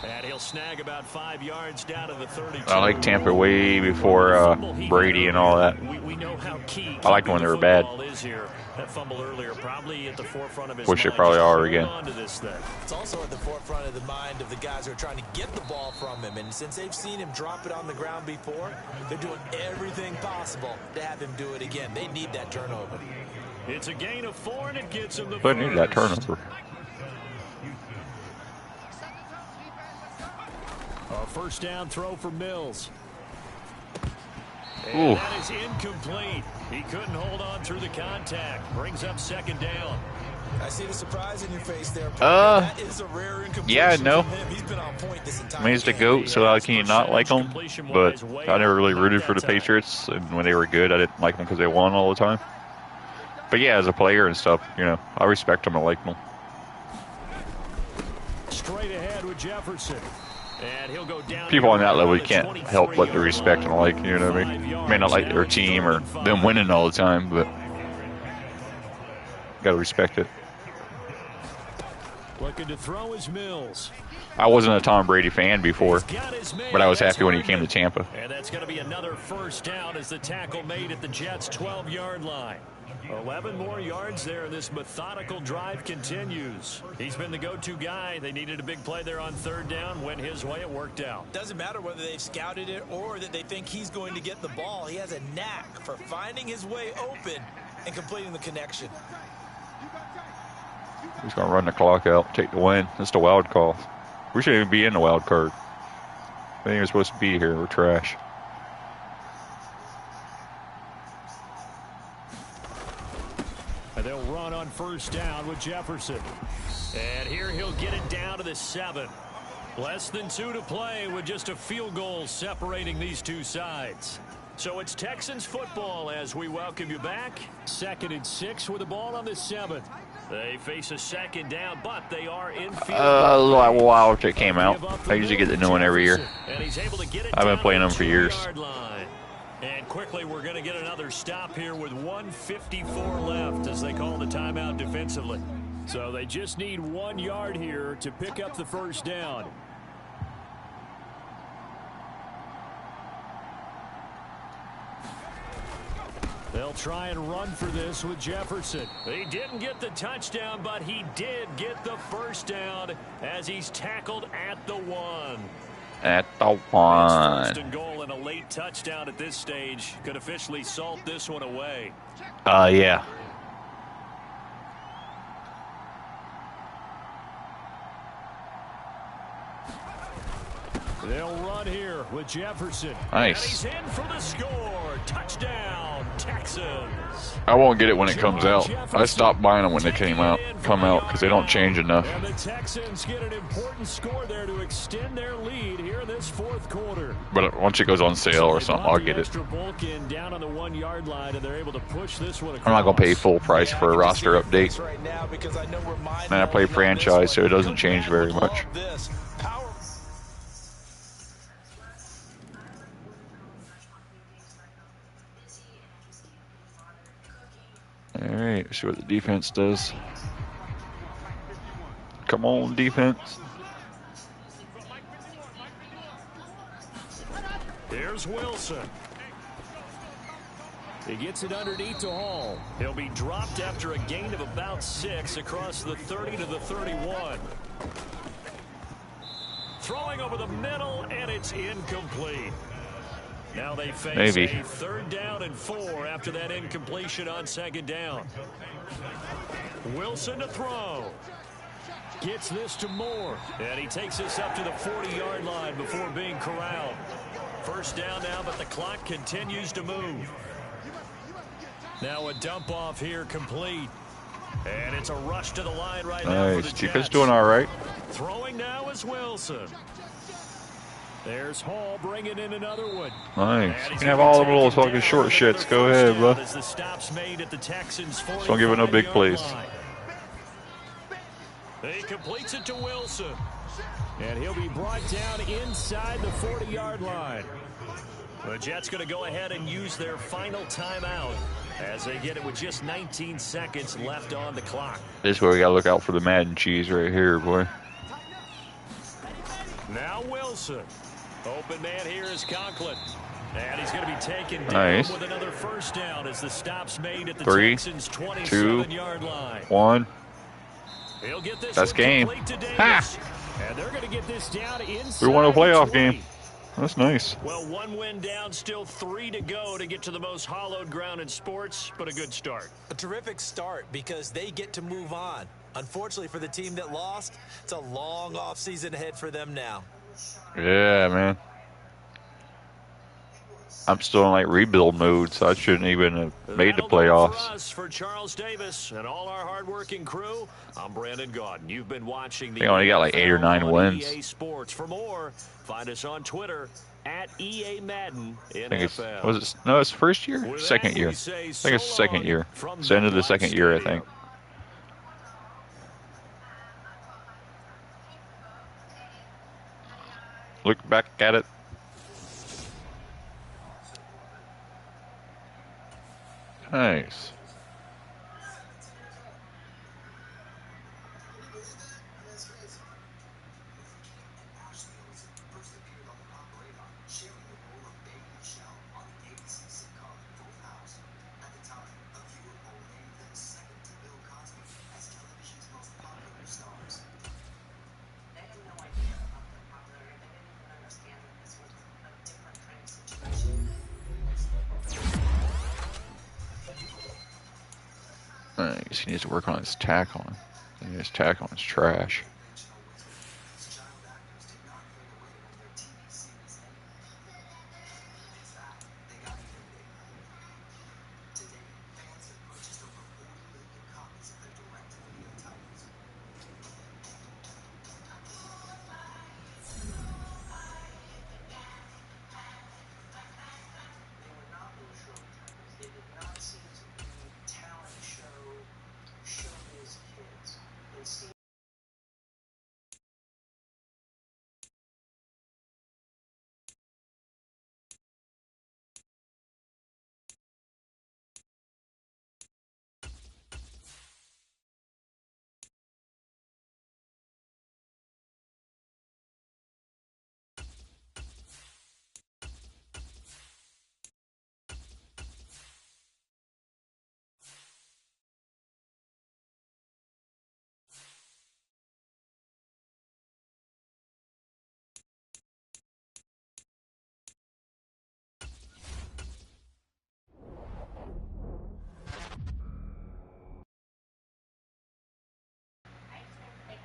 And he'll snag about 5 yards down to the 32. I like Tampa way before Brady and all that. We know how key I liked when they were bad. is here. That fumble earlier probably at the forefront of his Wish they mind. probably are again. It's also at the forefront of the mind of the guys who are trying to get the ball from him. And since they've seen him drop it on the ground before, they're doing everything possible to have him do it again. They need that turnover. It's a gain of 4, and it gets him the But need that turnover. A first down throw for Mills. And that is incomplete. He couldn't hold on through the contact. Brings up second down. I see the surprise in your face there. That is a rare incompletion. Yeah, no. He's been on point this entire I mean, he's the game. GOAT, so how can you not like him? But I never really rooted for the Patriots, and when they were good, I didn't like them because they won all the time. But yeah, as a player and stuff, you know, I respect him and like him. Straight ahead with Jefferson. And he'll go down. People on that level, you can't help but to respect and like, you know what I mean? You may not like their team or them winning all the time, but got to respect it. Looking to throw his Mills. I wasn't a Tom Brady fan before, but I was happy when he came to Tampa. And that's going to be another first down as the tackle made at the Jets' 12-yard line. 11 more yards there, and this methodical drive continues. He's been the go-to guy. They needed a big play there on third down. Went his way, it worked out. Doesn't matter whether they've scouted it or that they think he's going to get the ball. He has a knack for finding his way open and completing the connection. He's going to run the clock out, take the win. That's the wild call. We shouldn't even be in the wild card. I think we're supposed to be here. We're trash. And they'll run on first down with Jefferson. And here he'll get it down to the 7. Less than 2 to play with just a field goal separating these two sides. So it's Texans football as we welcome you back. 2nd and 6 with the ball on the 7th. They face a second down, but they are in field. A little while after it came out. I usually get the new one every year. I've been playing them for years. And quickly, we're going to get another stop here with 1:54 left as they call the timeout defensively. So they just need 1 yard here to pick up the first down. They'll try and run for this with Jefferson. He didn't get the touchdown, but he did get the first down as he's tackled at the 1. At the 1. First and goal and a late touchdown at this stage could officially salt this one away. Yeah. They'll run here with Jefferson. Nice. And he's in for the score. Touchdown, Texans. I won't get it when it comes out. I stopped buying them when they come out because they don't change enough. And the Texans get an important score there to extend their lead here in this 4th quarter. But once it goes on sale or something, I'll get it. Down on the 1 yard line, and they're able to push this one across. I'm not going to pay full price for a roster update. And I play franchise, so it doesn't change very much. All right, see what the defense does. Come on, defense. Here's Wilson. He gets it underneath to Hall. He'll be dropped after a gain of about 6 across the 30 to the 31. Throwing over the middle, and it's incomplete. Now they face a 3rd down and 4 after that incompletion on 2nd down. Wilson to throw. Gets this to Moore. And he takes this up to the 40-yard line before being corralled. First down now, but the clock continues to move. Now a dump off here complete. And it's a rush to the line right now for the Jets. Defense doing all right. Throwing now is Wilson. There's Hall bringing in another one. Nice. You can have all the little fucking short shits. Go ahead, bro. Just don't give it no big plays. He completes it to Wilson. And he'll be brought down inside the 40-yard line. The Jets going to go ahead and use their final timeout as they get it with just 19 seconds left on the clock. This is where we got to look out for the Madden cheese right here, boy. Now Wilson. Open man here is Conklin. And he's going to be taken down with another first down as the stop's made at the Texans' 27-yard line. 1. He'll get this. That's game. Ha! And they're going to get this down inside. We won a playoff game. That's nice. Well, 1 win down, still 3 to go to get to the most hallowed ground in sports, but a good start. A terrific start because they get to move on. Unfortunately for the team that lost, it's a long offseason ahead for them now. Yeah, man. I'm still in like rebuild mode, so I shouldn't even have made the That'll do it playoffs. For us, for Charles Davis and all our hardworking crew, I'm Brandon Gaudin. You've been watching the They only got like 8 or 9 on wins. EA Sports. For more, find us on Twitter at EA Madden NFL. I think it's first year? With Second that, year. we I say think it's so second long year. from It's the end of the MetLife second year, I Stadium. think. Look back at it. Nice. Nice. He needs to work on his tackling. His tackling is trash.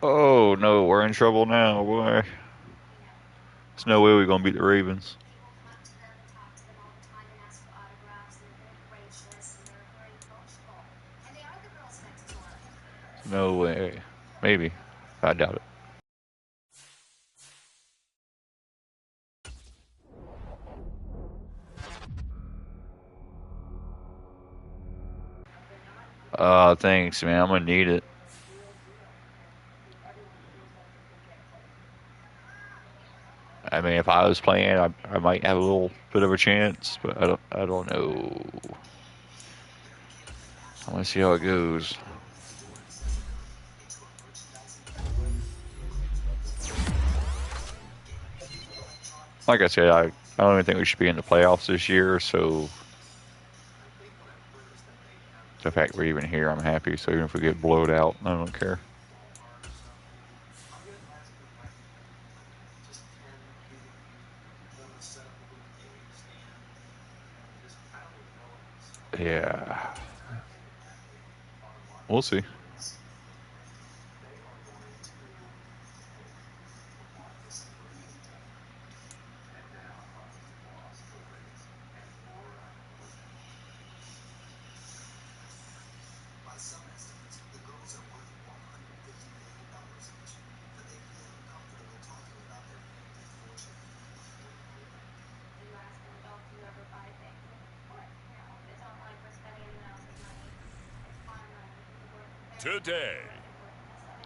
Oh, no. We're in trouble now, boy. There's no way we're going to beat the Ravens. No way. Maybe. I doubt it. Thanks, man. I'm going to need it. I mean, if I was playing, I might have a little bit of a chance, but I don't know. I want to see how it goes. Like I said, I don't even think we should be in the playoffs this year, so the fact we're even here, I'm happy. So even if we get blowed out, I don't care. Yeah. We'll see.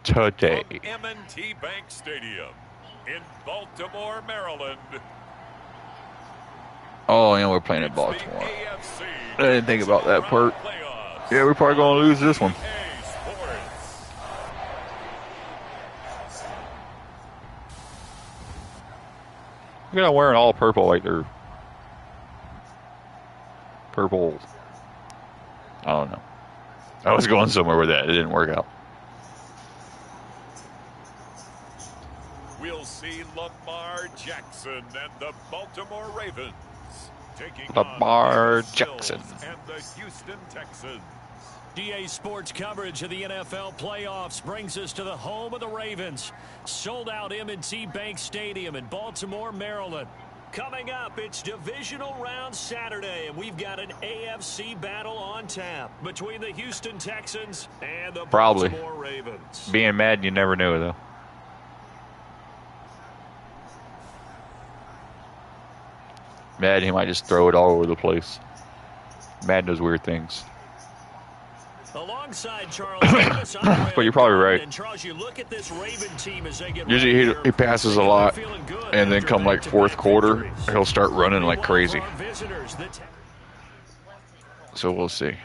Today. From M&T Bank Stadium in Baltimore, Maryland. Oh, yeah, we're playing at Baltimore. I didn't think about that part. Yeah, we're probably going to lose this one. Look at them wearing all purple like they're purple. I don't know. I was going somewhere with that. It didn't work out. We'll see Lamar Jackson and the Baltimore Ravens taking Lamar on the Jackson and the Houston Texans. EA Sports coverage of the NFL playoffs brings us to the home of the Ravens. Sold out M&T Bank Stadium in Baltimore, Maryland. Coming up, it's divisional round Saturday, and we've got an AFC battle on tap between the Houston Texans and the Baltimore Ravens. Being Madden, you never know, though. Madden, he might just throw it all over the place. Madden does weird things. Alongside Charles, but you're probably right. And Charles, you look at this Raven team as they get usually he passes a lot, and then come like fourth quarter, he'll start running like crazy. So we'll see.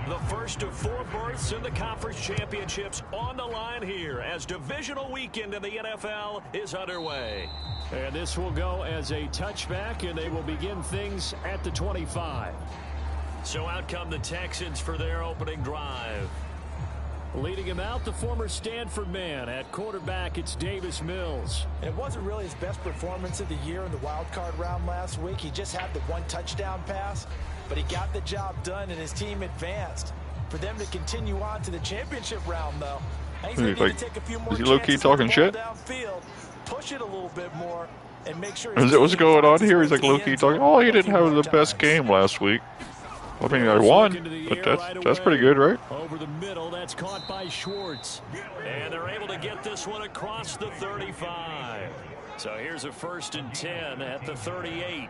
The first of 4 berths in the conference championships on the line here as divisional weekend in the NFL is underway. And this will go as a touchback, and they will begin things at the 25. So out come the Texans for their opening drive. Leading him out, the former Stanford man. At quarterback, it's Davis Mills. And it wasn't really his best performance of the year in the wild card round last week. He just had the 1 touchdown pass, but he got the job done and his team advanced. For them to continue on to the championship round, though, he's going to need to take a few more chances. Is he low-key talking shit? Downfield, push it a little bit more, and make sure. What's going on here? He's like low-key talking. Oh, he didn't have the best game last week. I mean, I won, but that's pretty good, right? Over the middle, that's caught by Schwartz. And they're able to get this one across the 35. So here's a 1st and 10 at the 38.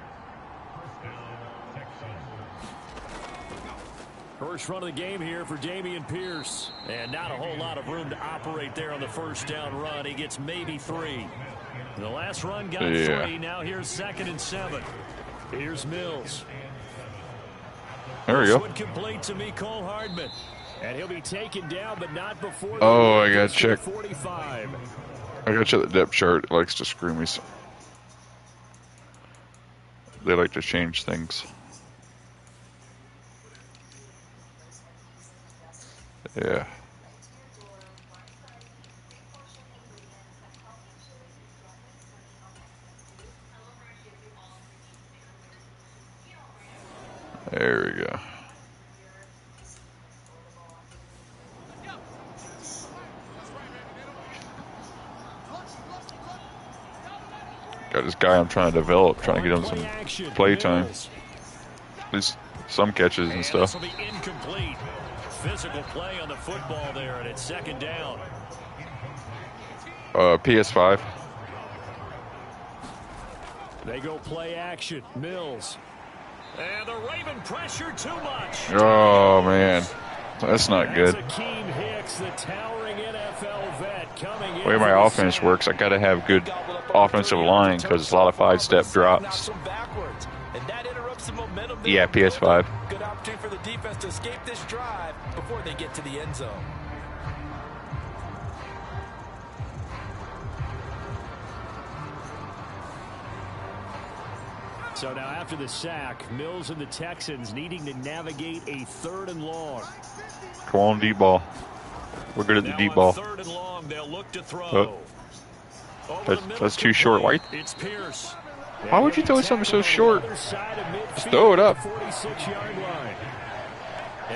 First run of the game here for Dameon Pierce. And not a whole lot of room to operate there on the first down run. He gets maybe 3. The last run got 3. Now here's 2nd and 7. Here's Mills. There we go. Complete to Mecole Hardman. And he'll be taken down, but not before. Oh, I gotta check. 45. I gotta check the depth chart. It likes to screw me. They like to change things. Yeah. There we go. Got this guy I'm trying to develop, trying to get him some play time. At least some catches and stuff. Incomplete. Physical play on the football there, and it's 2nd down. PS5. They go play action. Mills. And the Raven pressure too much. Oh, man. That's not good. Akeem Hicks, the towering NFL vet, coming in. The way my offense works, I got to have good offensive line because it's a lot of 5-step drops. Yeah, PS5. Good opportunity for the defense to escape this drive before they get to the end zone. So now after the sack, Mills and the Texans needing to navigate a 3rd and long. Come on, deep ball. We're good at the deep ball. 3rd and long, they'll look to throw. That's too short. Why? It's Pierce. Why would you throw something so short? Just throw it up.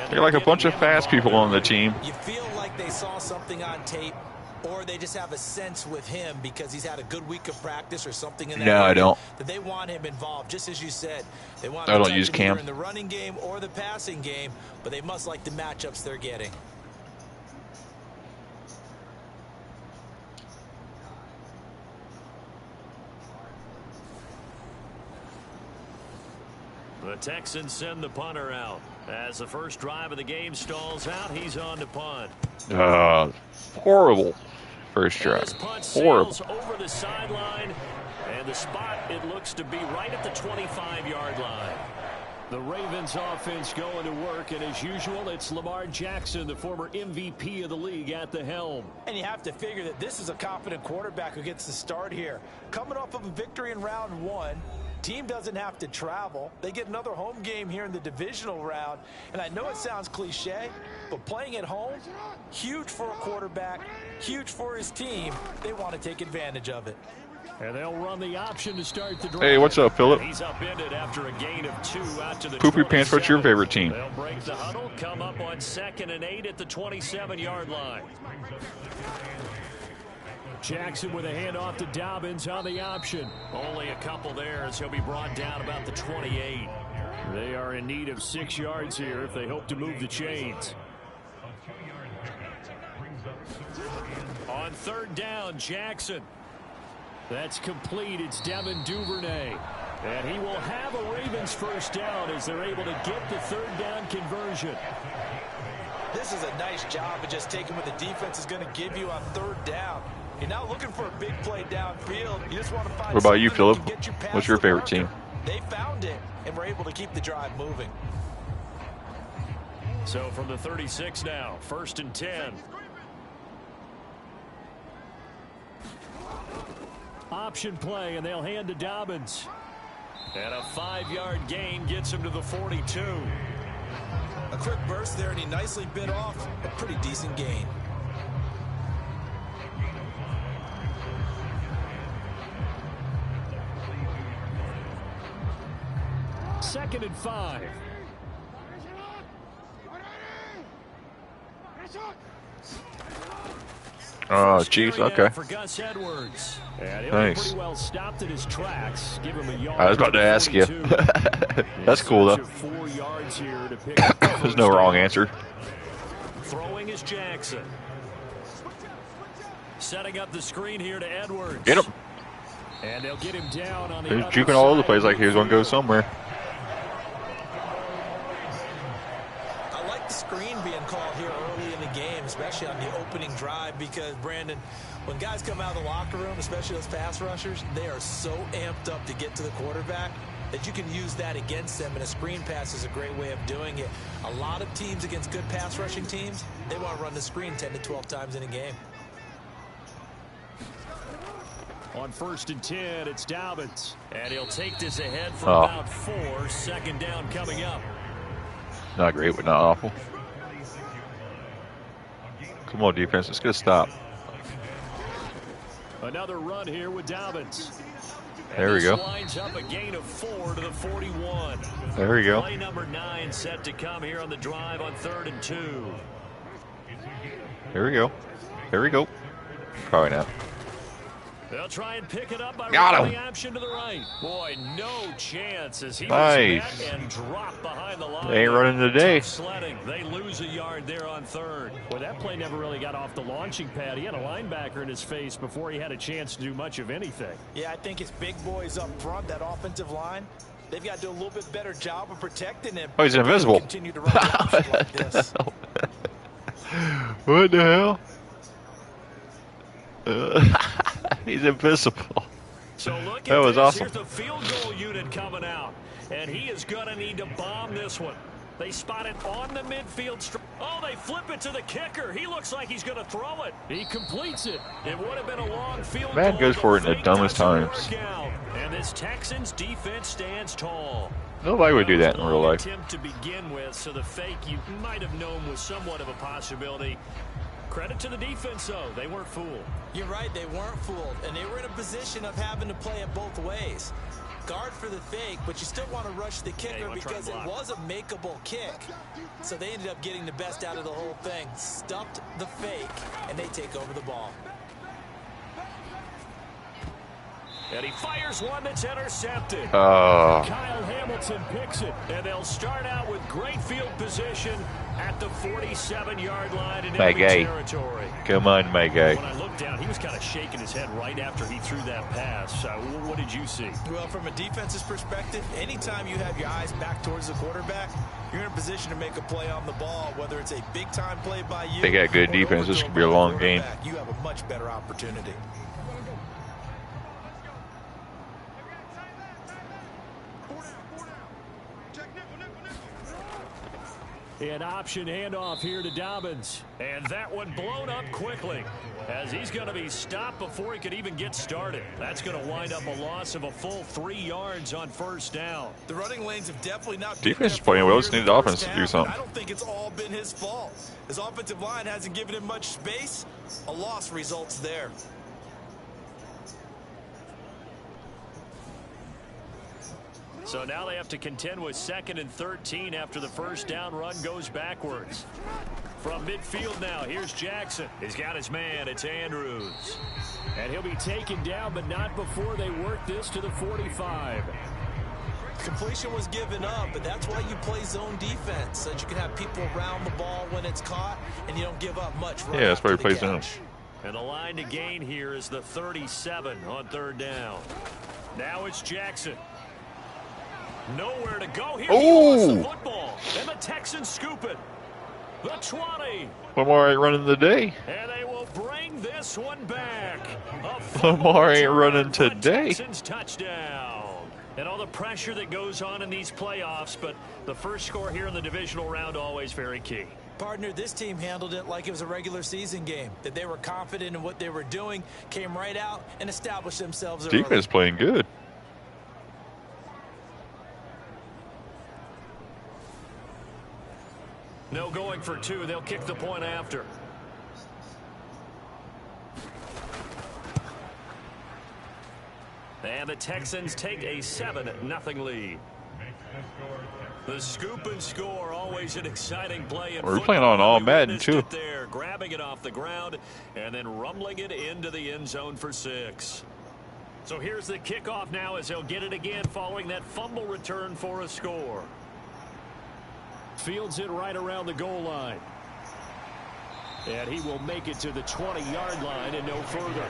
They're like a bunch of fast people on the team. You feel like they saw something on tape, or they just have a sense with him because he's had a good week of practice or something in that No, I don't. That they want him involved, just as you said. They want I don't use Cam in the running game or the passing game, but they must like the matchups they're getting. The Texans send the punter out. As the first drive of the game stalls out, he's on to punt. Horrible first drive. Horrible. Over the sideline, and the spot, it looks to be right at the 25-yard line. The Ravens offense going to work, and as usual, it's Lamar Jackson, the former MVP of the league, at the helm. And you have to figure that this is a confident quarterback who gets the start here. Coming off of a victory in round 1, team doesn't have to travel. They get another home game here in the divisional round. And I know it sounds cliche, but playing at home, huge for a quarterback, huge for his team. They want to take advantage of it. And they'll run the option to start the drive. Hey, what's up, Philip? He's upended after a gain of 2 out to the Poopy Pants, what's your favorite team? They'll break the huddle, come up on 2nd and 8 at the 27-yard line. Jackson with a handoff to Dobbins on the option. Only a couple there as he'll be brought down about the 28. They are in need of 6 yards here if they hope to move the chains. On 3rd down, Jackson. That's complete. It's Devin Duvernay. And he will have a Ravens first down as they're able to get the 3rd down conversion. This is a nice job of just taking what the defense is going to give you on 3rd down. You're not looking for a big play downfield. You just want to find. What about you, Philip? You What's your favorite team? They found it and were able to keep the drive moving. So from the 36 now, 1st and 10. Option play, and they'll hand to Dobbins. And a 5-yard gain gets him to the 42. A quick burst there, and he nicely bit off a pretty decent gain. Second and 5. Oh, jeez. Okay. For Gus Edwards. Nice. Pretty well stopped at his tracks. Give him a yard. I was about to ask you. That's cool, though. 4 yards here to pick up the There's no wrong down. answer. Throwing is Jackson. Setting up the screen here to Edwards. Get him. And they'll get him down on the He's other juking all over the side. place like he was going to go somewhere. I like the screen being called here early in the game, especially on the opening drive, because, Brandon, when guys come out of the locker room, especially those pass rushers, they are so amped up to get to the quarterback that you can use that against them, and a screen pass is a great way of doing it. A lot of teams against good pass rushing teams, they want to run the screen 10 to 12 times in a game. On 1st and 10, it's Dobbins. And he'll take this ahead for Oh. about 4. 2nd down coming up. Not great, but not awful. Come on, defense. Let's get a stop. Another run here with Dobbins. There we go. Lines up a gain of 4 to the 41. There we go. Play number 9 set to come here on the drive on 3rd and 2. Here we go. Here we go. Probably not. They'll try and pick it up by Got running him. the option to the right. Boy, no chance as he Nice. was met and dropped behind the line. They ain't running today. Tough sledding. They lose a yard there on 3rd. Well, that play never really got off the launching pad. He had a linebacker in his face before he had a chance to do much of anything. Yeah, I think it's big boys up front, that offensive line. They've got to do a little bit better job of protecting him. Oh, he's invisible. Continue to run like this. What the hell? He's invisible. So look at That was this. awesome. Here's the field goal unit coming out. And he is going to need to bomb this one. They spot it on the midfield. Oh, they flip it to the kicker. He looks like he's going to throw it. He completes it. It would have been a long field goal. Man goes for it in the fake dumbest doesn't times. work out. And this Texans defense stands tall. Nobody would do that in was a real long life. attempt to begin with, so the fake you might have known was somewhat of a possibility. Credit to the defense, though. They weren't fooled. You're right, they weren't fooled, and they were in a position of having to play it both ways. Guard for the fake, but you still want to rush the kicker because it was a makeable kick. So they ended up getting the best out of the whole thing. Stuffed the fake, and they take over the ball. And he fires one that's intercepted. Oh, Kyle Hamilton picks it, and they'll start out with great field position at the 47-yard line in my enemy guy. territory. Come on, my guy. When I looked down, he was kind of shaking his head right after he threw that pass. What did you see? Well, from a defense's perspective, anytime you have your eyes back towards the quarterback, you're in a position to make a play on the ball, whether it's a big-time play by you. They got good or defense. This overthrow could be a by the long game. quarterback. You have a much better opportunity. An option handoff here to Dobbins. And that one blown up quickly as he's going to be stopped before he could even get started. That's going to wind up a loss of a full 3 yards on 1st down. The running lanes have definitely not Defense is playing well. Just need the offense to do something. I don't think it's all been his fault. His offensive line hasn't given him much space. A loss results there. So now they have to contend with 2nd and 13 after the 1st down run goes backwards. From midfield now, here's Jackson. He's got his man. It's Andrews. And he'll be taken down, but not before they work this to the 45. Completion was given up, but that's why you play zone defense, so that you can have people around the ball when it's caught, and you don't give up much. Right, yeah, that's why he plays zone. And the line to gain here is the 37 on third down. Now it's Jackson. Nowhere to go here. He lost the football, and the Texans scoop it. The 20. Lamar ain't running today. And they will bring this one back. Lamar ain't running today. Texans touchdown. And all the pressure that goes on in these playoffs, but the first score here in the divisional round always very key. Partner, this team handled it like it was a regular season game, that they were confident in what they were doing, came right out and established themselves early. Defense playing good. No going for two. They'll kick the point after. And the Texans take a 7-0 lead. The scoop and score, always an exciting play. We're playing on all Madden, too. There, grabbing it off the ground and then rumbling it into the end zone for 6. So here's the kickoff now as they'll get it again following that fumble return for a score. Fields it right around the goal line. And he will make it to the 20-yard line and no further.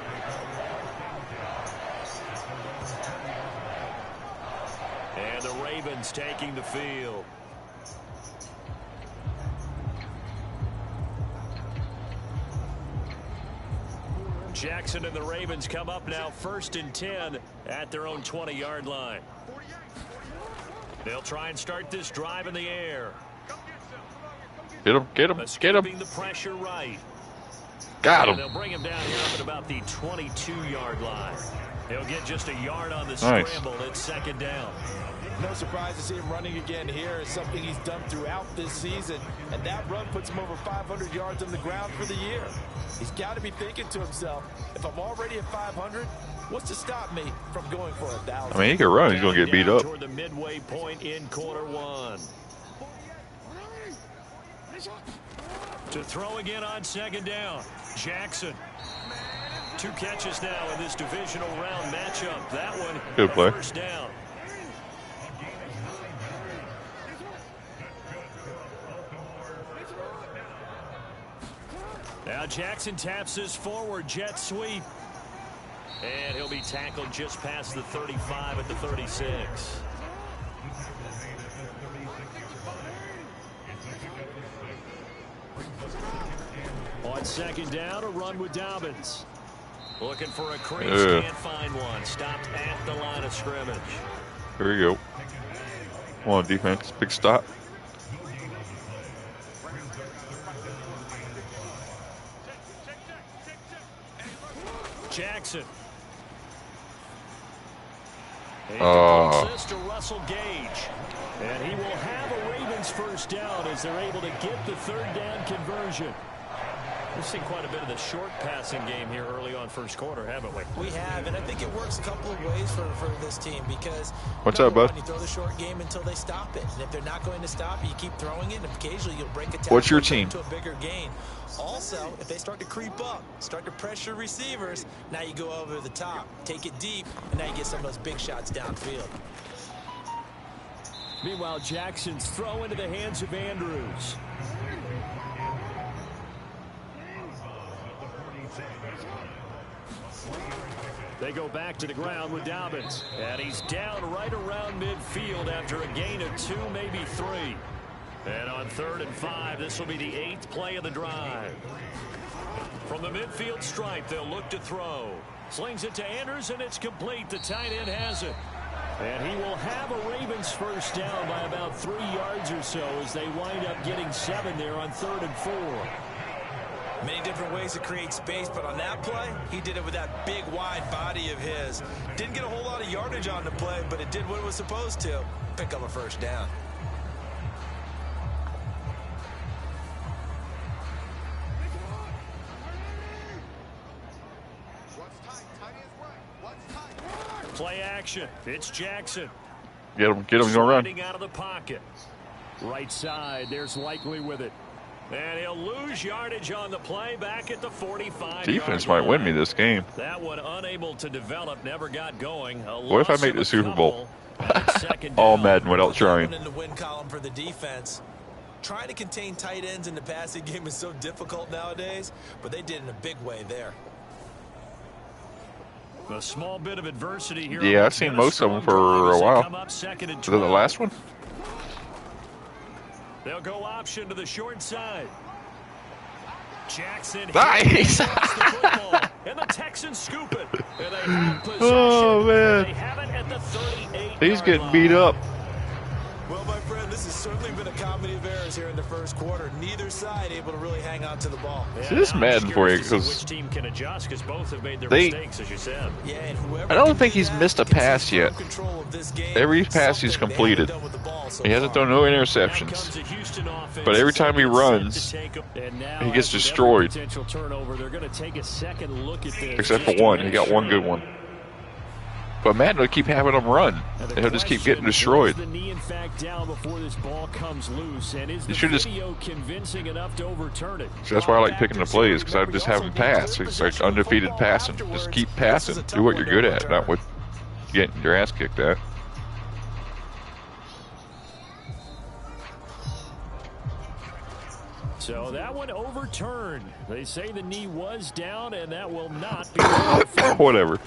And the Ravens taking the field. Jackson and the Ravens come up now 1st and 10 at their own 20-yard line. They'll try and start this drive in the air. Get him, get him, get him. The pressure right. Got him. They'll bring him down here up at about the 22-yard line. He'll get just a yard on the scramble. It's 2nd down. No surprise to see him running again here. It's something he's done throughout this season, and that run puts him over 500 yards on the ground for the year. He's got to be thinking to himself, if I'm already at 500, what's to stop me from going for 1,000? I mean, he can run. He's going to get beat up. Toward the midway point in quarter 1. To throw again on 2nd down. Jackson. 2 catches now in this divisional round matchup. That one, good play. 1st down. Now Jackson taps his forward jet sweep. And he'll be tackled just past the 35 at the 36. On 2nd down, a run with Dobbins. Looking for a crease, can't find one. Stopped at the line of scrimmage. There you go. Come on, defense. Big stop. Jackson. Oh. To Russell Gage. And he will have a Ravens 1st down as they're able to get the 3rd down conversion. We've seen quite a bit of the short passing game here early on 1st quarter, haven't we? We have, and I think it works a couple of ways for this team because what's up, bud? You throw the short game until they stop it, and if they're not going to stop it, you keep throwing it, and occasionally you'll break a tackle. What's your team? To a bigger gain. Also, if they start to creep up, start to pressure receivers, now you go over the top, take it deep, and now you get some of those big shots downfield. Meanwhile, Jackson's throw into the hands of Andrews. They go back to the ground with Dobbins. And he's down right around midfield after a gain of 2, maybe 3. And on 3rd and 5, this will be the 8th play of the drive. From the midfield stripe, they'll look to throw. Slings it to Andrews, and it's complete. The tight end has it. And he will have a Ravens 1st down by about 3 yards or so as they wind up getting 7 there on 3rd and 4. Many different ways to create space, but on that play, he did it with that big, wide body of his. Didn't get a whole lot of yardage on the play, but it did what it was supposed to. Pick up a 1st down. Play action. It's Jackson. Get him, he's going to run. Out of the pocket. Right side, there's Likely with it. And he'll lose yardage on the play back at the 45. Defense might win me this game. That one unable to develop, never got going. What if I make the Super Bowl? All Madden without trying. In the win column for the defense. Trying to contain tight ends in the passing game is so difficult nowadays, but they did in a big way there. A small bit of adversity here. Yeah, I've seen most of them for a while. Was that the last one? They'll go option to the short side. Jackson. Nice. And the Texans scoop it. And they have possession. Oh, man. They have it at the 38. He's getting beat up. Well, my friend, this has certainly been a comedy of errors here in the first quarter. Neither side able to really hang on to the ball. Yeah, this is Madden for you because which team can adjust because both have made their mistakes, as you said. Yeah, and whoever I don't think he's missed a pass yet. Every pass he's completed. He hasn't thrown no interceptions. But every time he runs, he gets destroyed. Except for one. He got one good one. But Madden will keep having him run, and he'll just keep getting destroyed. You should just. So that's why I like picking the plays, because I just have him pass. It's like undefeated passing. Just keep passing. Do what you're good at, not what you're getting your ass kicked at. So that one overturned. They say the knee was down, and that will not be. Whatever.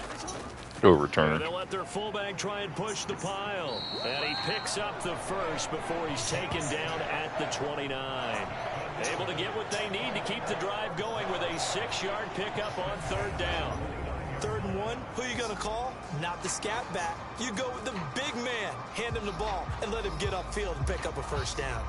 Overturn. They'll let their fullback try and push the pile. And he picks up the first before he's taken down at the 29. Able to get what they need to keep the drive going with a 6-yard pickup on third down. 3rd and 1, who you going to call? Not the scat back. You go with the big man. Hand him the ball and let him get upfield and pick up a first down.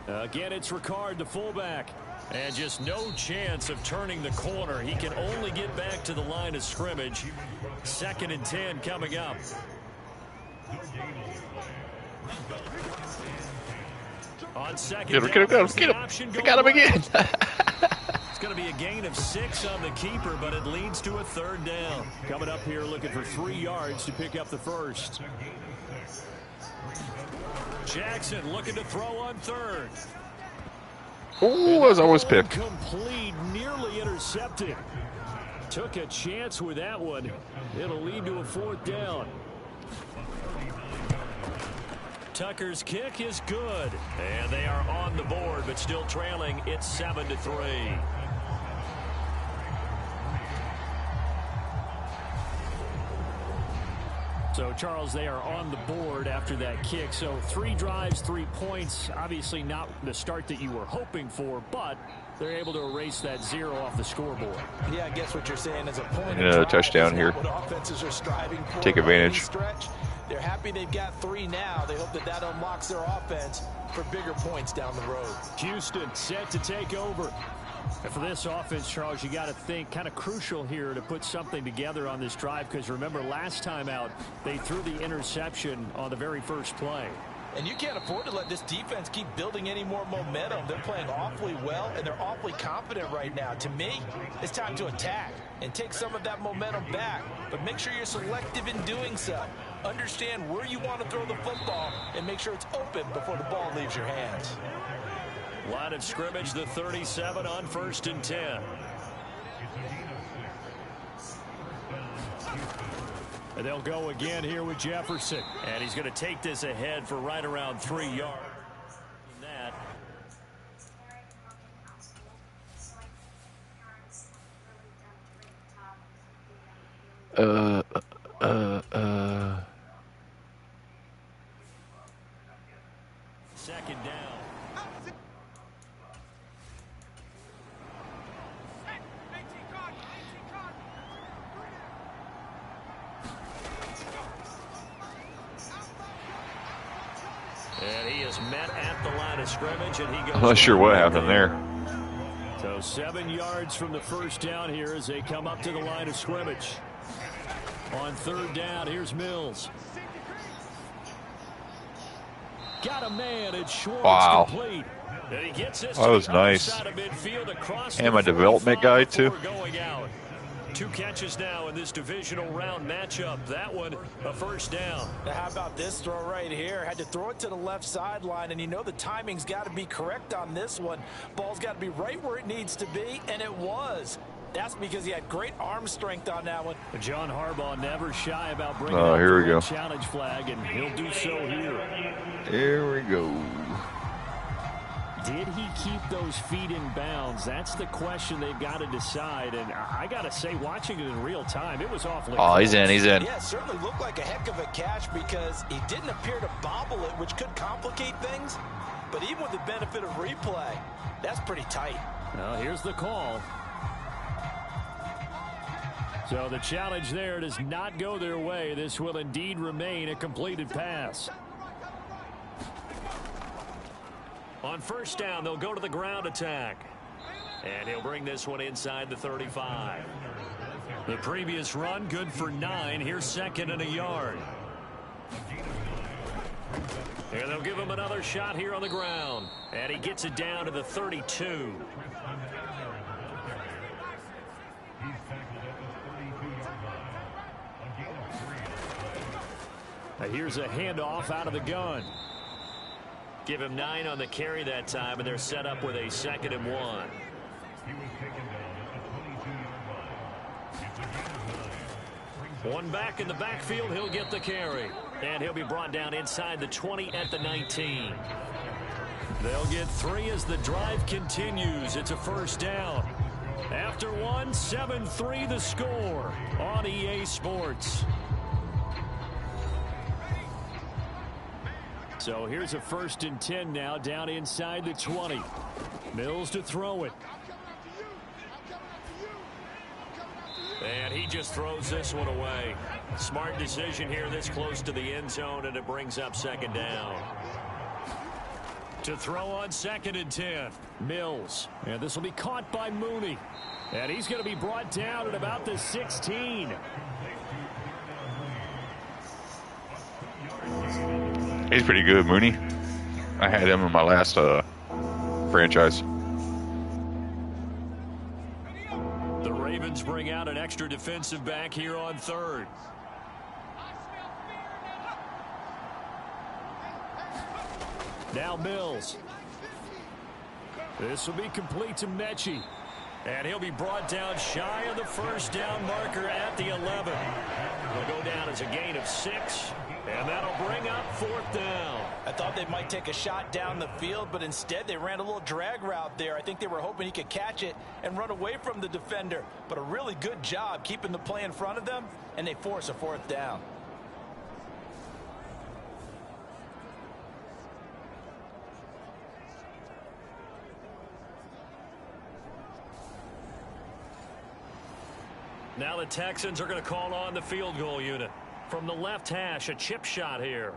Again, it's Ricard, the fullback. And just no chance of turning the corner. He can only get back to the line of scrimmage. 2nd and 10 coming up. On second down, Get him. I got him again. It's going to be a gain of 6 on the keeper, but it leads to a 3rd down. Coming up here looking for 3 yards to pick up the first. Jackson looking to throw on 3rd. Oh, as I was picked. Complete, nearly intercepted. Took a chance with that one. It'll lead to a 4th down. Tucker's kick is good. And they are on the board, but still trailing. It's 7-3. So, Charles, they are on the board after that kick. So 3 drives, 3 points. Obviously not the start that you were hoping for, but they're able to erase that 0 off the scoreboard. Yeah, I guess what you're saying is a point. Yeah, touchdown here. Take advantage. They're happy they've got 3 now. They hope that unlocks their offense for bigger points down the road. Houston set to take over. And for this offense, Charles, you got to think kind of crucial here to put something together on this drive, because remember last time out they threw the interception on the very first play. And you can't afford to let this defense keep building any more momentum. They're playing awfully well, and they're awfully confident right now. To me, it's time to attack and take some of that momentum back. But make sure you're selective in doing so. Understand where you want to throw the football and make sure it's open before the ball leaves your hands. Line of scrimmage, the 37 on 1st and 10. And they'll go again here with Jefferson. And he's going to take this ahead for right around 3 yards. Second down. And he is met at the line of scrimmage, and he goes. I'm not sure what happened there. So 7 yards from the first down here as they come up to the line of scrimmage. On 3rd down, here's Mills. got a man. It's Schwartz. Wow. Complete. And he gets this That was nice. And my development guy, too. Going out. 2 catches now in this divisional round matchup. That one, a first down. Now, how about this throw right here? Had to throw it to the left sideline, and you know the timing's got to be correct on this one. Ball's got to be right where it needs to be, and it was. That's because he had great arm strength on that one. John Harbaugh never shy about bringing out here we go. Challenge flag, and he'll do so here. Here we go. Did he keep those feet in bounds? That's the question they've got to decide. And I got to say, watching it in real time, it was awfully close. He's in. He's in. Yeah, it certainly looked like a heck of a catch because he didn't appear to bobble it, which could complicate things. But even with the benefit of replay, that's pretty tight. Well, here's the call. So the challenge there does not go their way. This will indeed remain a completed pass. On first down, they'll go to the ground attack. And he'll bring this one inside the 35. The previous run, good for 9. Here's 2nd and a yard. And they'll give him another shot here on the ground. And he gets it down to the 32. Here's a handoff out of the gun. Give him 9 on the carry that time, and they're set up with a 2nd and 1. One back in the backfield, he'll get the carry. And he'll be brought down inside the 20 at the 19. They'll get 3 as the drive continues. It's a first down. After 1, 7-3 the score on EA Sports. So here's a 1st and 10 now down inside the 20. Mills to throw it. And he just throws this one away. Smart decision here this close to the end zone, and it brings up 2nd down. To throw on 2nd and 10. Mills. And this will be caught by Mooney. And he's going to be brought down at about the 16. He's pretty good, Mooney. I had him in my last franchise. The Ravens bring out an extra defensive back here on 3rd. Now Mills. This will be complete to Mechie. And he'll be brought down shy of the first down marker at the 11. He'll go down as a gain of 6. And that'll bring up 4th down. I thought they might take a shot down the field, but instead they ran a little drag route there. I think they were hoping he could catch it and run away from the defender. But a really good job keeping the play in front of them, and they force a 4th down. Now the Texans are going to call on the field goal unit. From the left hash, a chip shot here.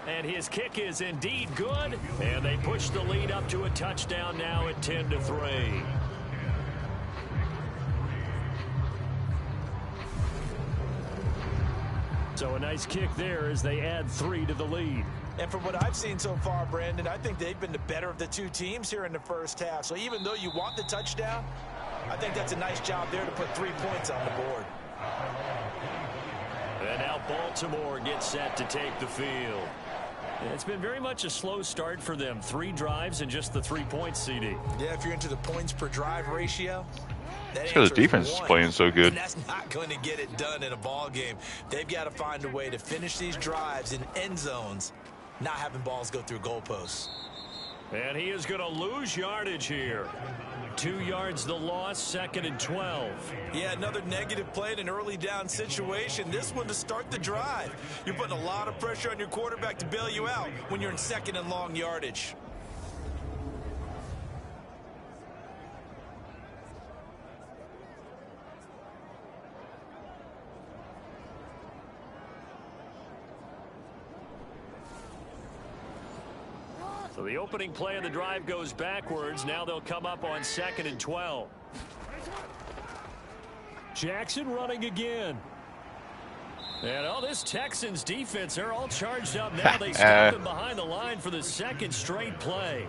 And his kick is indeed good. And they push the lead up to a touchdown now at 10-3. So a nice kick there as they add 3 to the lead. And from what I've seen so far, Brandon, I think they've been the better of the 2 teams here in the first half. So even though you want the touchdown, I think that's a nice job there to put 3 points on the board. And now Baltimore gets set to take the field. It's been very much a slow start for them. 3 drives and just the 3 points, CD. Yeah, if you're into the points per drive ratio, it's because the defense is playing so good. And that's not going to get it done in a ball game. They've got to find a way to finish these drives in end zones, not having balls go through goalposts. And he is going to lose yardage here. 2 yards the loss, 2nd and 12. Yeah, another negative play in an early down situation. This one to start the drive. You're putting a lot of pressure on your quarterback to bail you out when you're in 2nd and long yardage. So the opening play of the drive goes backwards. Now they'll come up on 2nd and 12. Jackson running again. And all this Texans defense, they're all charged up now. They stop him behind the line for the second straight play.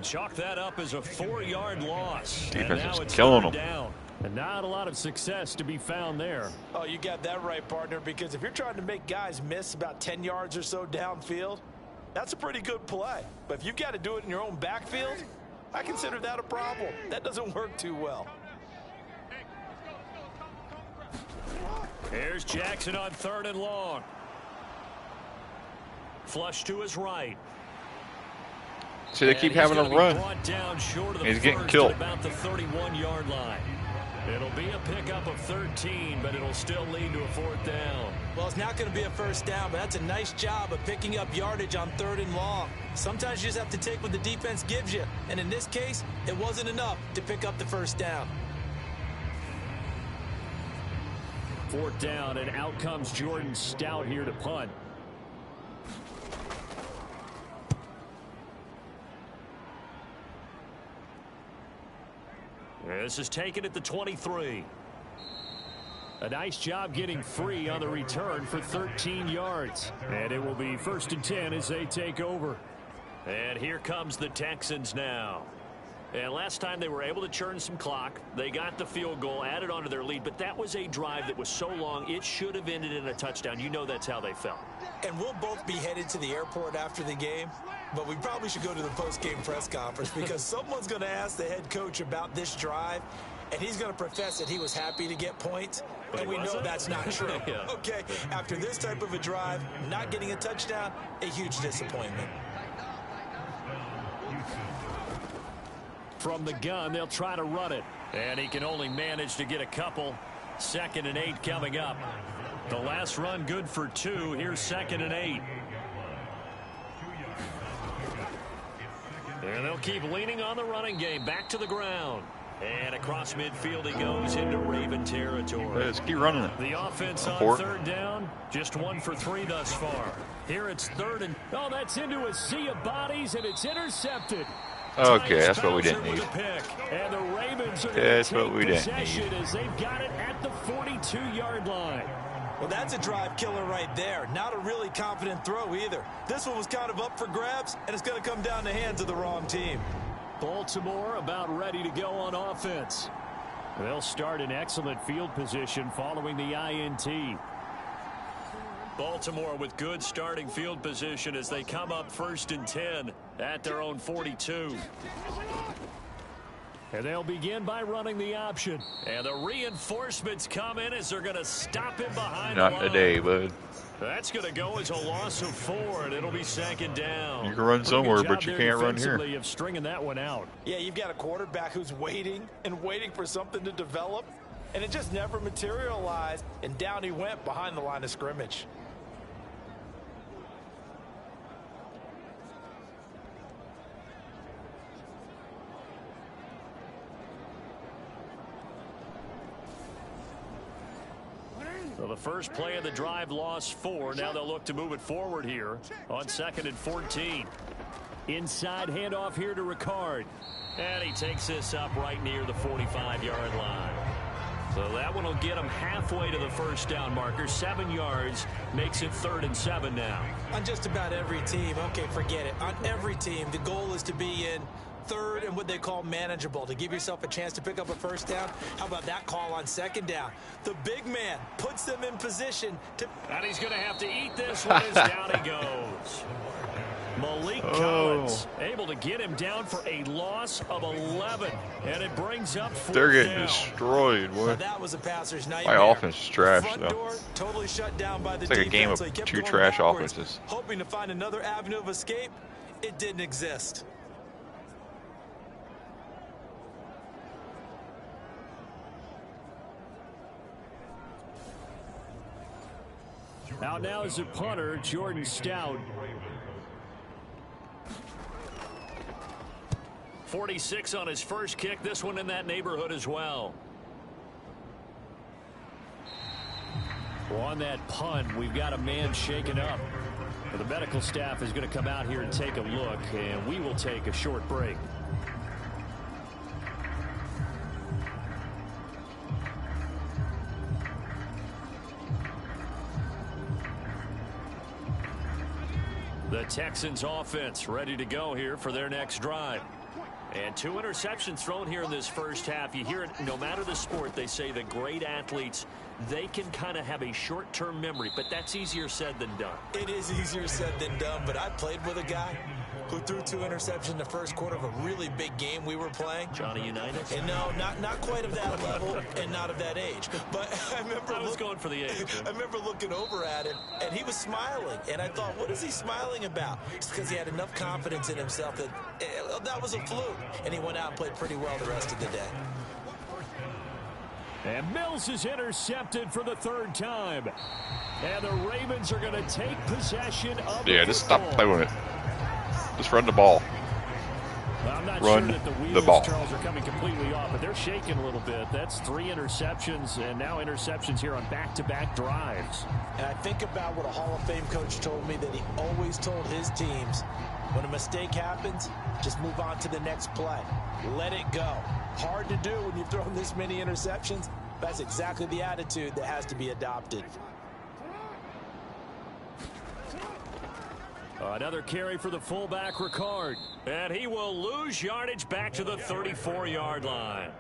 Chalk that up as a 4-yard loss. Defense is killing them. Down. And not a lot of success to be found there. Oh, you got that right, partner, because if you're trying to make guys miss about 10 yards or so downfield, that's a pretty good play. But if you've got to do it in your own backfield, I consider that a problem. That doesn't work too well. Here's Jackson on 3rd and long. Flush to his right. See, they keep having him run. He's getting killed. About the 31-yard line. It'll be a pickup of 13, but it'll still lead to a 4th down. Well, it's not going to be a first down, but that's a nice job of picking up yardage on 3rd and long. Sometimes you just have to take what the defense gives you, and in this case, it wasn't enough to pick up the first down. 4th down, and out comes Jordan Stout here to punt. This is taken at the 23. A nice job getting free on the return for 13 yards. And it will be 1st and 10 as they take over. And here comes the Texans now. And last time they were able to churn some clock. They got the field goal, added onto their lead. But that was a drive that was so long, it should have ended in a touchdown. You know that's how they felt. And we'll both be headed to the airport after the game. But we probably should go to the post-game press conference because someone's going to ask the head coach about this drive, and he's going to profess that he was happy to get points, and we know that's not true. Yeah. Okay, after this type of a drive, not getting a touchdown, a huge disappointment. From the gun, they'll try to run it. And he can only manage to get a couple. 2nd and 8 coming up. The last run good for 2. Here's 2nd and 8. And they'll keep leaning on the running game. Back to the ground. And across midfield he goes into Raven territory. Let's keep running it. The offense on 3rd down. Just 1 for 3 thus far. Here it's 3rd and... Oh, that's into a sea of bodies, and it's intercepted. Okay, that's what we didn't need. And the Ravens are That's what we didn't need. As they've got it at the 42-yard line. Well, that's a drive killer right there. Not a really confident throw either. This one was kind of up for grabs, and it's going to come down the hands of the wrong team. Baltimore about ready to go on offense. They'll start in excellent field position following the INT. Baltimore with good starting field position as they come up 1st and 10 at their own 42. And they'll begin by running the option. And the reinforcements come in as they're going to stop him behind the line. Not today, bud. That's going to go as a loss of 4, and it'll be 2nd down. You can run somewhere, but you can't run here. Of stringing that one out. Yeah, you've got a quarterback who's waiting and waiting for something to develop, and it just never materialized, and down he went behind the line of scrimmage. So the first play of the drive lost 4. Now they'll look to move it forward here on 2nd and 14. Inside handoff here to Ricard. And he takes this up right near the 45-yard line. So that one will get him halfway to the first down marker. 7 yards makes it 3rd and 7 now. On just about every team, okay, forget it. On every team, the goal is to be in 3rd and what they call manageable, to give yourself a chance to pick up a first down. How about that call on 2nd down? The big man puts them in position to... And he's going to have to eat this one as down he goes. Malik Collins able to get him down for a loss of 11, and it brings up 4th They're getting down. destroyed. Boy. That was a passer's nightmare. My offense is trash, Front though. door totally shut down by the It's like a game of defense, so he kept 2 going trash backwards, offenses. hoping to find another avenue of escape. It didn't exist. Out now is the punter, Jordan Stout. 46 on his first kick. This one in that neighborhood as well. Well, on that punt, we've got a man shaken up. Well, the medical staff is going to come out here and take a look, and we will take a short break. The Texans offense ready to go here for their next drive. And 2 interceptions thrown here in this first half. You hear it, no matter the sport, they say that great athletes, they can kind of have a short-term memory, but that's easier said than done. It is easier said than done, but I played with a guy who threw 2 interceptions in the first quarter of a really big game we were playing. Johnny Unitas? And no, not quite of that level and not of that age. But I was going for the age. I remember looking over at him, and he was smiling. And I thought, what is he smiling about? It's because he had enough confidence in himself that that was a fluke. And he went out and played pretty well the rest of the day. And Mills is intercepted for the 3rd time. And the Ravens are going to take possession of the just stop playing with it. Just run the ball. Well, I'm not Run sure that the wheels, the ball. Charles, are coming completely off, but they're shaking a little bit. That's 3 interceptions, and now interceptions here on back-to-back drives. And I think about what a Hall of Fame coach told me, that he always told his teams, when a mistake happens, just move on to the next play. Let it go. Hard to do when you've thrown this many interceptions. That's exactly the attitude that has to be adopted. Another carry for the fullback, Ricard. And he will lose yardage back to the 34-yard line.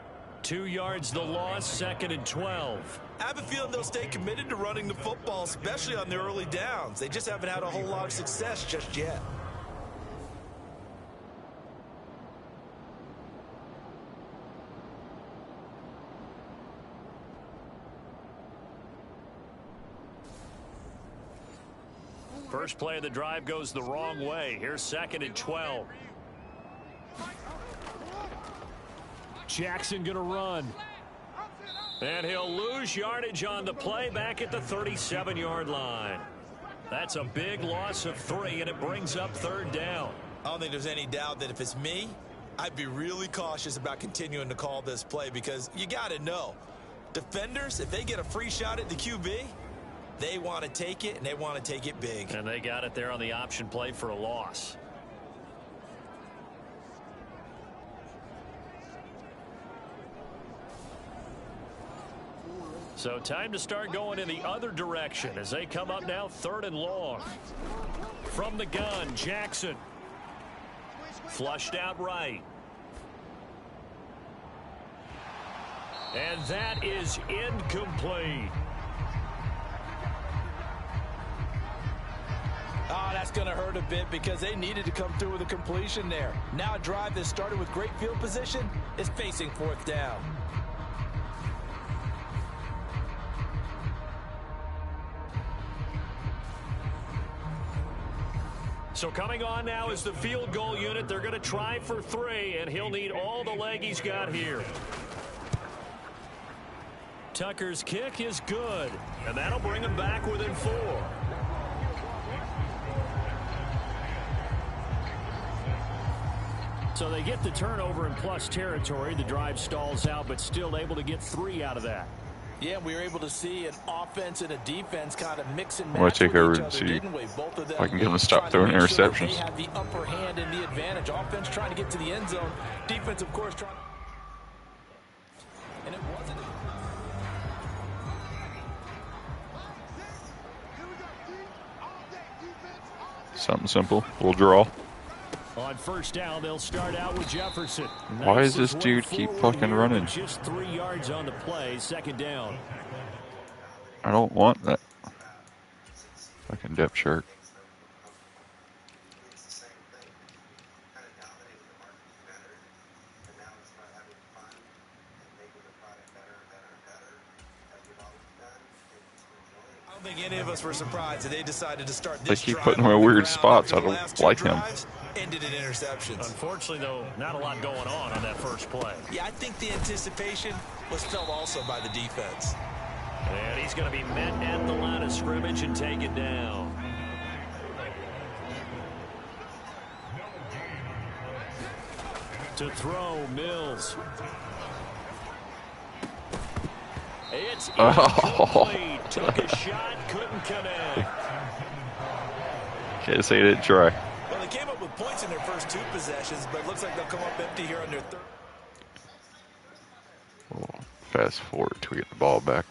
2 yards the loss, 2nd and 12. I have a feeling they'll stay committed to running the football, especially on the early downs. They just haven't had a whole lot of success just yet. First play of the drive goes the wrong way. Here's 2nd and 12. Jackson going to run. And he'll lose yardage on the play back at the 37-yard line. That's a big loss of 3, and it brings up 3rd down. I don't think there's any doubt that if it's me, I'd be really cautious about continuing to call this play, because you got to know, defenders, if they get a free shot at the QB, they want to take it, and they want to take it big. And they got it there on the option play for a loss. So time to start going in the other direction as they come up now 3rd and long. From the gun, Jackson. Flushed out right. And that is incomplete. Oh, that's going to hurt a bit, because they needed to come through with a completion there. Now a drive that started with great field position is facing 4th down. So coming on now is the field goal unit. They're going to try for 3, and he'll need all the leg he's got here. Tucker's kick is good, and that'll bring him back within 4. So they get the turnover in plus territory. The drive stalls out, but still able to get 3 out of that. Yeah, we were able to see an offense and a defense kind of mix and match. I'm going to take over with and each see other, didn't we? Both of them if I can get them to stop throwing trying to make sure that interceptions. They have the upper hand and the advantage. Offense trying to get to the end zone. Defense, of course, trying. And it wasn't. Something simple. We'll draw. On 1st down, they'll start out with Jefferson. Why does this dude keep fucking running? Just 3 yards on the play, 2nd down. I don't want that. Fucking depth chart. I don't think any of us were surprised that they decided to start They this keep drive putting him in on the weird ground spots. after I the don't last 2 like him. drives ended in interceptions. Unfortunately, though, not a lot going on that first play. Yeah, I think the anticipation was felt also by the defense. And he's going to be met at the line of scrimmage and taken down. To throw, Mills. It's incomplete. Took a shot, couldn't connect. Can't say it didn't try. Well, they came up with points in their first 2 possessions, but it looks like they'll come up empty here on their 3rd. We'll fast forward till we get the ball back.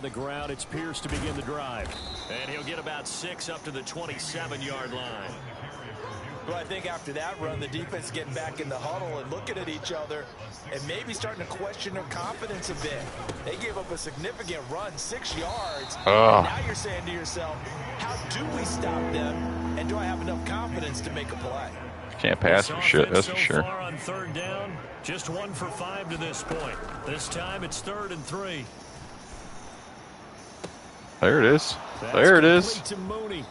the ground. It's Pierce to begin the drive. And he'll get about 6 up to the 27-yard line. Well, I think after that run, the defense is getting back in the huddle and looking at each other and maybe starting to question their confidence a bit. They gave up a significant run, 6 yards. And now you're saying to yourself, how do we stop them? And do I have enough confidence to make a play? Can't pass for shit, that's for sure. So far on 3rd down, just 1 for 5 to this point. This time it's 3rd and 3. There it is. There it is. To Mooney.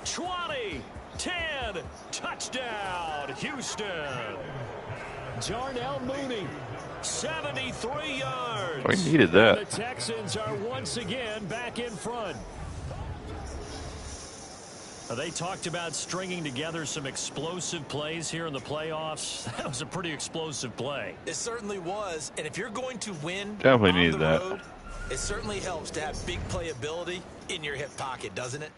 20, 10, touchdown, Houston. Darnell Mooney, 73 yards. We needed that. And the Texans are once again back in front. They talked about stringing together some explosive plays here in the playoffs. That was a pretty explosive play. It certainly was. And if you're going to win, definitely needed that. Road, it certainly helps to have big playability in your hip pocket, doesn't it?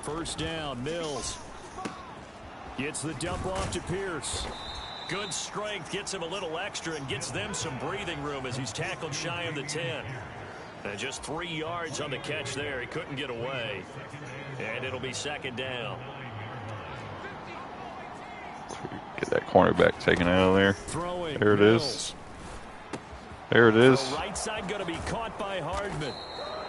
First down, Mills. Gets the dump off to Pierce. Good strength, gets him a little extra and gets them some breathing room as he's tackled shy of the 10. And just 3 yards on the catch there. He couldn't get away. And it'll be 2nd down. Get that cornerback taken out of there. Throwing there it Mills. is. There it is. The right side going to be caught by Hardman.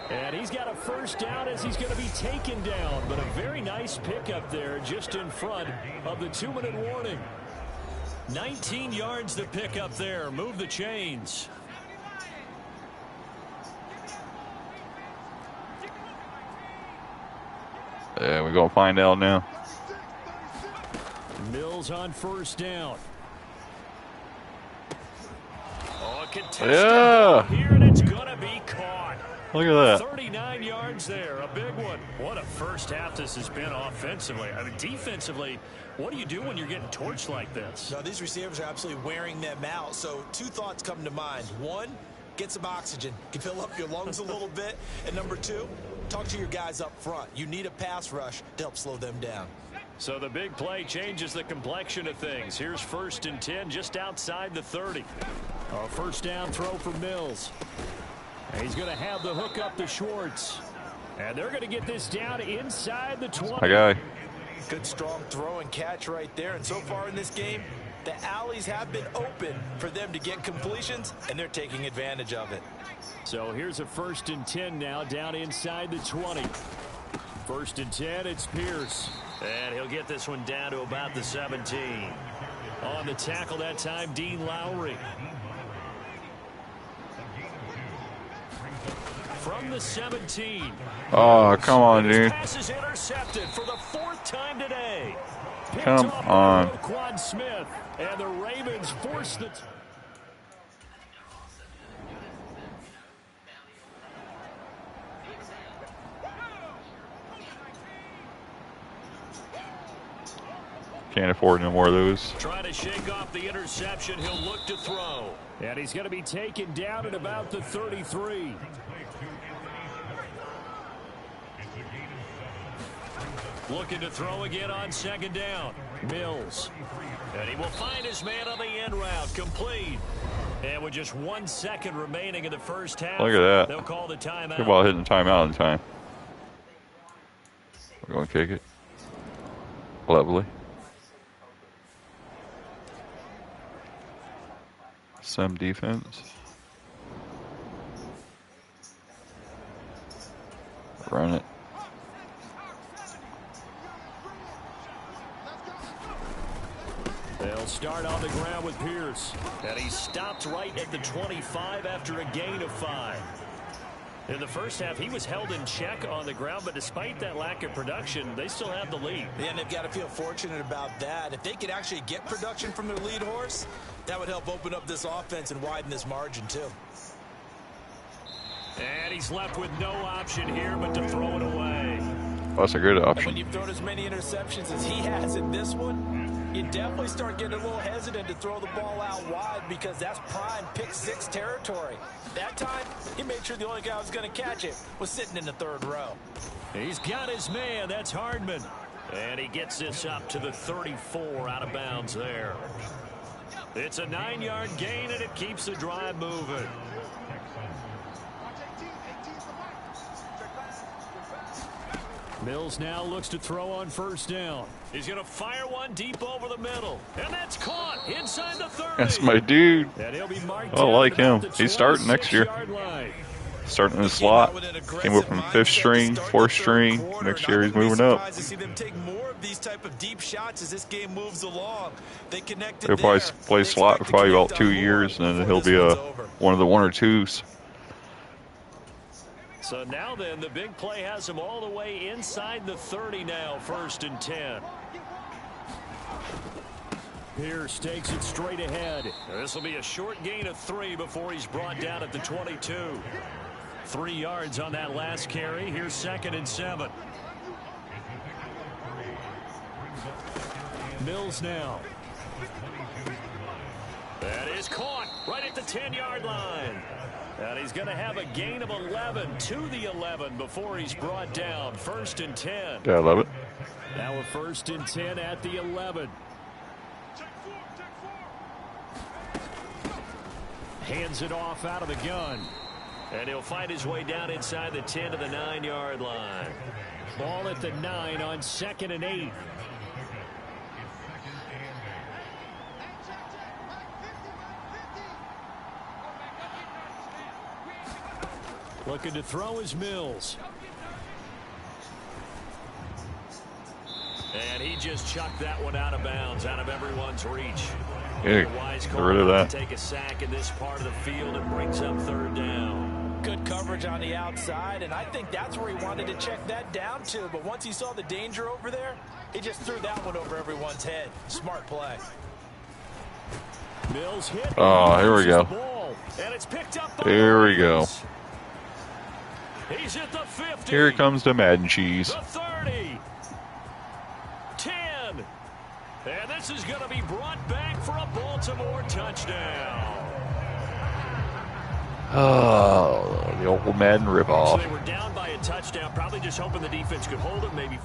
And he's got a first down as he's going to be taken down. But a very nice pickup there just in front of the 2-minute warning. 19 yards to pick up there. Move the chains. Yeah, we're going to find out now. Mills on first down. Oh, a contested Yeah. here, and it's going to be caught. Look at that. 39 yards there, a big one. What a first half this has been offensively. I mean, defensively, what do you do when you're getting torched like this? No, these receivers are absolutely wearing them out. So 2 thoughts come to mind. 1, get some oxygen. You can fill up your lungs a little bit. And number 2, talk to your guys up front. You need a pass rush to help slow them down. So the big play changes the complexion of things. Here's 1st and 10 just outside the 30. A first down throw for Mills. And he's going to have the hook up to Schwartz. And they're going to get this down inside the 20. My guy. Good strong throw and catch right there. And so far in this game, the alleys have been open for them to get completions, and they're taking advantage of it. So here's a 1st and 10 now down inside the 20. 1st and 10, it's Pierce. And he'll get this one down to about the 17. On the tackle that time, Dean Lowry. From the 17. Oh, come on, dude. Pass is intercepted for the 4th time today. Picked Come off on. by Roquan Smith. And the Ravens force the... Can't afford no more of those. Trying to shake off the interception. He'll look to throw. And he's going to be taken down at about the 33. Looking to throw again on 2nd down. Mills. And he will find his man on the end route. Complete. And with just 1 second remaining in the first half, Look at that. they'll call the timeout. Good ball hitting the timeout in time. We're going to kick it. Lovely. Some defense. Run it. They'll start on the ground with Pierce. And he stopped right at the 25 after a gain of 5. In the first half, he was held in check on the ground, but despite that lack of production, they still have the lead. And they've got to feel fortunate about that. If they could actually get production from their lead horse, that would help open up this offense and widen this margin, too. And he's left with no option here but to throw it away. That's a good And option. when you've thrown as many interceptions as he has in this one, You definitely start getting a little hesitant to throw the ball out wide because that's prime pick six territory. That time, he made sure the only guy who was going to catch it was sitting in the third row. He's got his man. That's Hardman. And he gets this up to the 34 out of bounds there. It's a 9-yard gain, and it keeps the drive moving. Mills now looks to throw on first down. He's going to fire one deep over the middle. And that's caught inside the 30. That's my dude. And he'll be marked I like down him. at the He's starting next year. 26-yard line. Starting in the slot. Came up from 5th string, 4th string. Next year he's moving up. To see them take more of these type of deep shots as this game moves along. They connected. He'll probably play slot for probably about 2 years, and then he'll be one of the 1 or 2s. So now then, the big play has him all the way inside the 30 now, 1st and 10. Pierce takes it straight ahead. This will be a short gain of 3 before he's brought down at the 22. 3 yards on that last carry. Here's 2nd and 7. Mills now. That is caught right at the 10-yard line. And he's going to have a gain of 11 to the 11 before he's brought down. 1st and 10. Yeah, I love it. Now a 1st and 10 at the 11. Hands it off out of the gun. And he'll fight his way down inside the 10 to the 9-yard line. Ball at the 9 on 2nd and 8. Looking to throw is Mills. And he just chucked that one out of bounds, out of everyone's reach. Yeah, get rid of that. Take a sack in this part of the field and brings up 3rd down. Good coverage on the outside, and I think that's where he wanted to check that down to. But once he saw the danger over there, he just threw that one over everyone's head. Smart play. Mills hit. Oh, here we go. And it's picked up. Here we go. He's at the 50. Here comes the Madden cheese. The 30. 10. And this is going to be brought back for a Baltimore touchdown. Oh, the old Madden ripoff. So they were down by a touchdown, probably just hoping the defense could hold it maybe.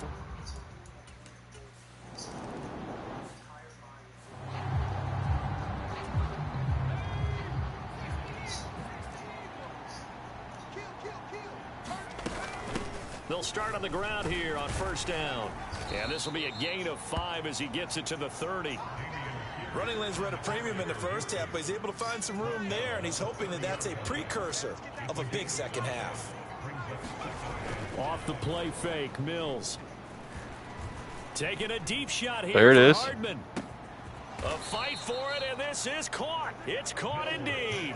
They'll start on the ground here on 1st down. And this will be a gain of 5 as he gets it to the 30. Running lanes were at a premium in the first half, but he's able to find some room there, and he's hoping that that's a precursor of a big second half. Off the play fake, Mills. Taking a deep shot here. There it is. Hardman. A fight for it, and this is caught. It's caught indeed.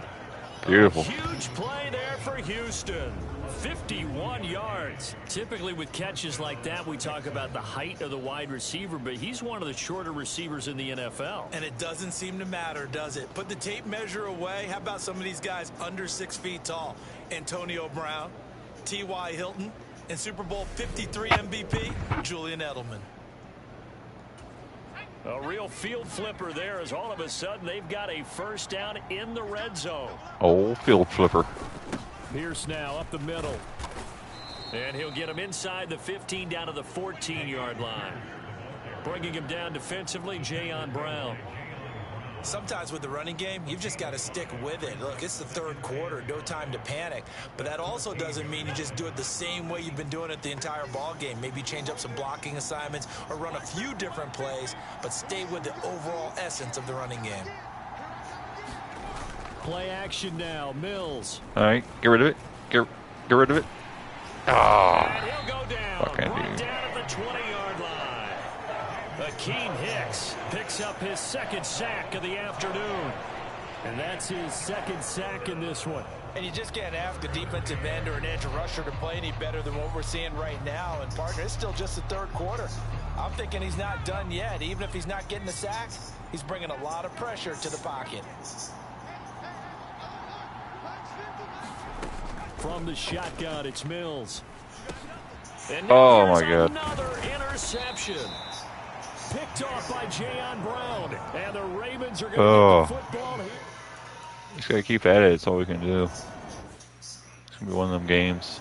Beautiful. Huge play there for Houston. 51 yards. Typically with catches like that, we talk about the height of the wide receiver, but he's one of the shorter receivers in the NFL. And it doesn't seem to matter, does it? Put the tape measure away. How about some of these guys under 6 feet tall? Antonio Brown, T.Y. Hilton, and Super Bowl 53 MVP, Julian Edelman. A real field flipper there as all of a sudden they've got a 1st down in the red zone. Oh, field flipper. Pierce now up the middle. And he'll get him inside the 15 down to the 14-yard line. Bringing him down defensively, Jayon Brown. Sometimes with the running game, you've just got to stick with it. Look, it's the 3rd quarter, no time to panic. But that also doesn't mean you just do it the same way you've been doing it the entire ball game. Maybe change up some blocking assignments or run a few different plays, but stay with the overall essence of the running game. Play action now, Mills. All right, get rid of it. Get rid of it. Ah. And he'll go down. Brought down at the 20-yard line. Akeem Hicks picks up his 2nd sack of the afternoon. And that's his 2nd sack in this one. And you just can't ask a defensive end or an edge rusher to play any better than what we're seeing right now. And, partner, it's still just the 3rd quarter. I'm thinking he's not done yet. Even if he's not getting the sack, he's bringing a lot of pressure to the pocket. From the shotgun, it's Mills. Oh, my God. Another interception. picked off by Jayon Brown. And the Ravens are going to get the football here. Just got to keep at it. That's all we can do. It's going to be one of them games.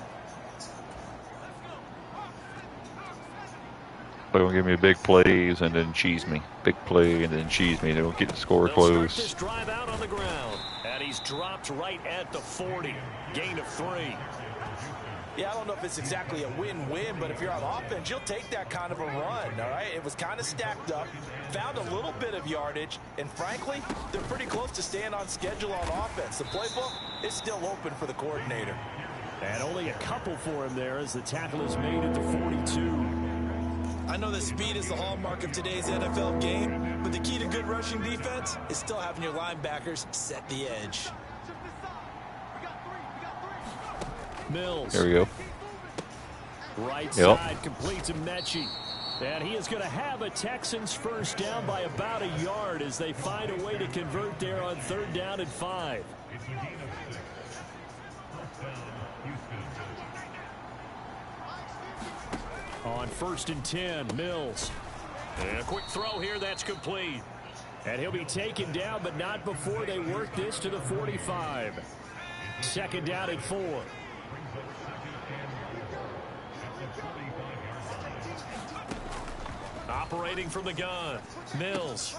They're going to give me big plays and then cheese me. Big play and then cheese me. They don't get the score close. This drive out on the ground. And he's dropped right at the 40. Gain of 3. Yeah, I don't know if it's exactly a win-win, but if you're on offense, you'll take that kind of a run, all right? It was kind of stacked up, found a little bit of yardage, and frankly, they're pretty close to staying on schedule on offense. The playbook is still open for the coordinator. And only a couple for him there as the tackle is made at the 42. I know that speed is the hallmark of today's NFL game, but the key to good rushing defense is still having your linebackers set the edge. Mills. There we go. Right side complete to Mechie. And he is going to have a Texans first down by about a yard as they find a way to convert there on 3rd down and 5. On 1st and 10, Mills. And a quick throw here, that's complete. And he'll be taken down, but not before they work this to the 45. 2nd down and 4. Operating from the gun, Mills.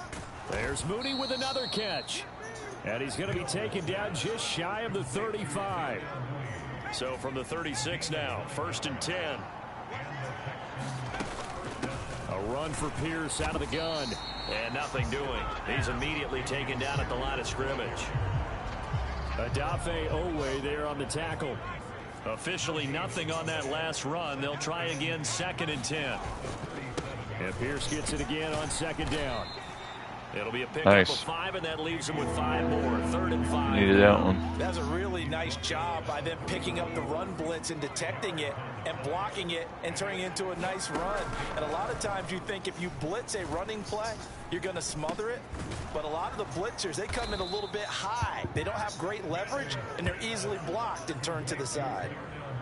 There's Mooney with another catch. And he's going to be taken down just shy of the 35. So from the 36 now, 1st and 10. A run for Pierce out of the gun. And nothing doing. He's immediately taken down at the line of scrimmage. Adafe Owe there on the tackle. Officially nothing on that last run. They'll try again 2nd and 10. And Pierce gets it again on 2nd down. It'll be a pickup of 5, and that leaves him with 5 more. 3rd and 5. Needed that one. That's a really nice job by them picking up the run blitz and detecting it and blocking it and turning it into a nice run. And a lot of times you think if you blitz a running play, you're going to smother it. But a lot of the blitzers, they come in a little bit high. They don't have great leverage, and they're easily blocked and turned to the side.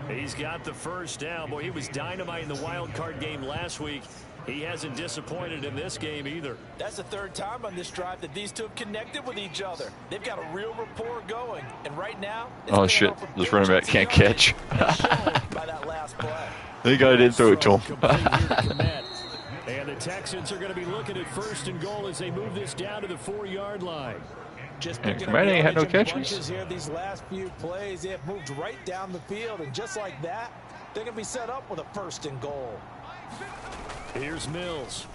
He's got the first down. Boy, he was dynamite in the wild card game last week. He hasn't disappointed in this game either. That's the 3rd time on this drive that these two have connected with each other. They've got a real rapport going. And right now, oh, shit. This running back can't catch. by that last play. The guy didn't throw it to him. And the Texans are going to be looking at 1st and goal as they move this down to the 4-yard line. Just Komet ain't had no catches. Here, these last few plays, they have moved right down the field. And just like that, they're going to be set up with a 1st and goal. Here's Mills.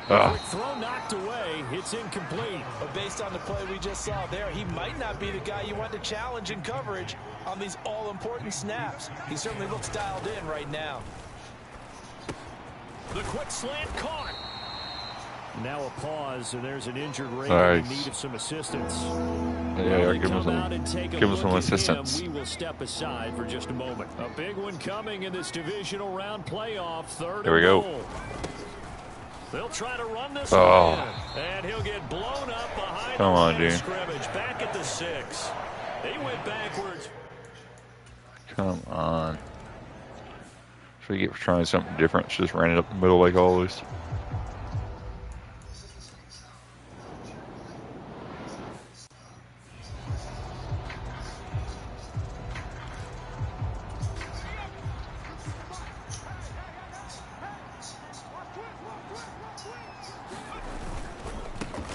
Quick throw knocked away. It's incomplete. But based on the play we just saw there, he might not be the guy you want to challenge in coverage on these all-important snaps. He certainly looks dialed in right now. The quick slant caught. Now a pause, and there's an injured Raven in need of some assistance. Yeah, give him some assistance. We will step aside for just a moment. A big one coming in this divisional round playoff. 3rd There we go. goal. They'll try to run this one, and he'll get blown up behind the line of scrimmage. Back at the 6. They went backwards. Come on. That's what you get for trying something different. Just ran it up the middle like always.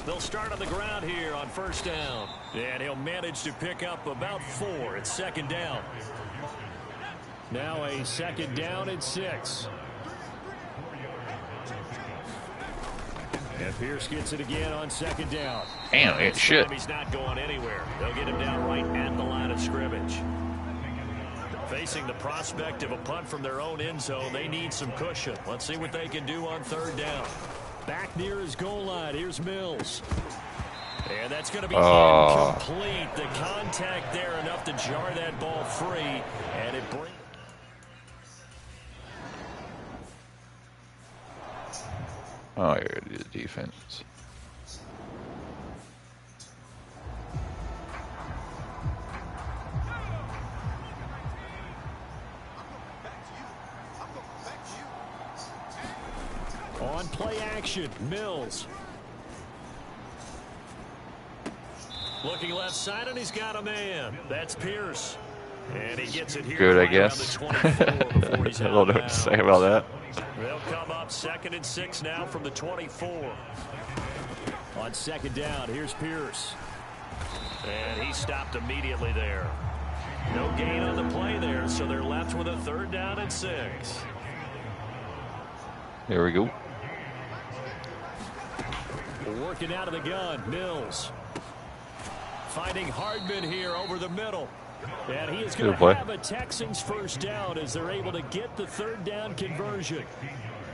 They'll start on the ground here on 1st down. And he'll manage to pick up about 4. It's 2nd down. Now a 2nd down and 6. And Pierce gets it again on 2nd down. Damn, it shit. He's not going anywhere. They'll get him down right at the line of scrimmage. Facing the prospect of a punt from their own end zone, they need some cushion. Let's see what they can do on 3rd down. Back near his goal line. Here's Mills. And that's going to be incomplete. The contact there enough to jar that ball free. And it brings... Oh, here it is, defense. On action. Mills. Looking left side, and he's got a man. That's Pierce. And he gets it here. Good, I right guess. around the 24 before he's I out don't know of what to say bounds. about that. They'll come up 2nd and 6 now from the 24. On 2nd down, here's Pierce. And he stopped immediately there. No gain on the play there, so they're left with a 3rd down and 6. There we go. Working out of the gun, Mills. Finding Hardman here over the middle. And he is going to have a Texans 1st down as they're able to get the 3rd down conversion.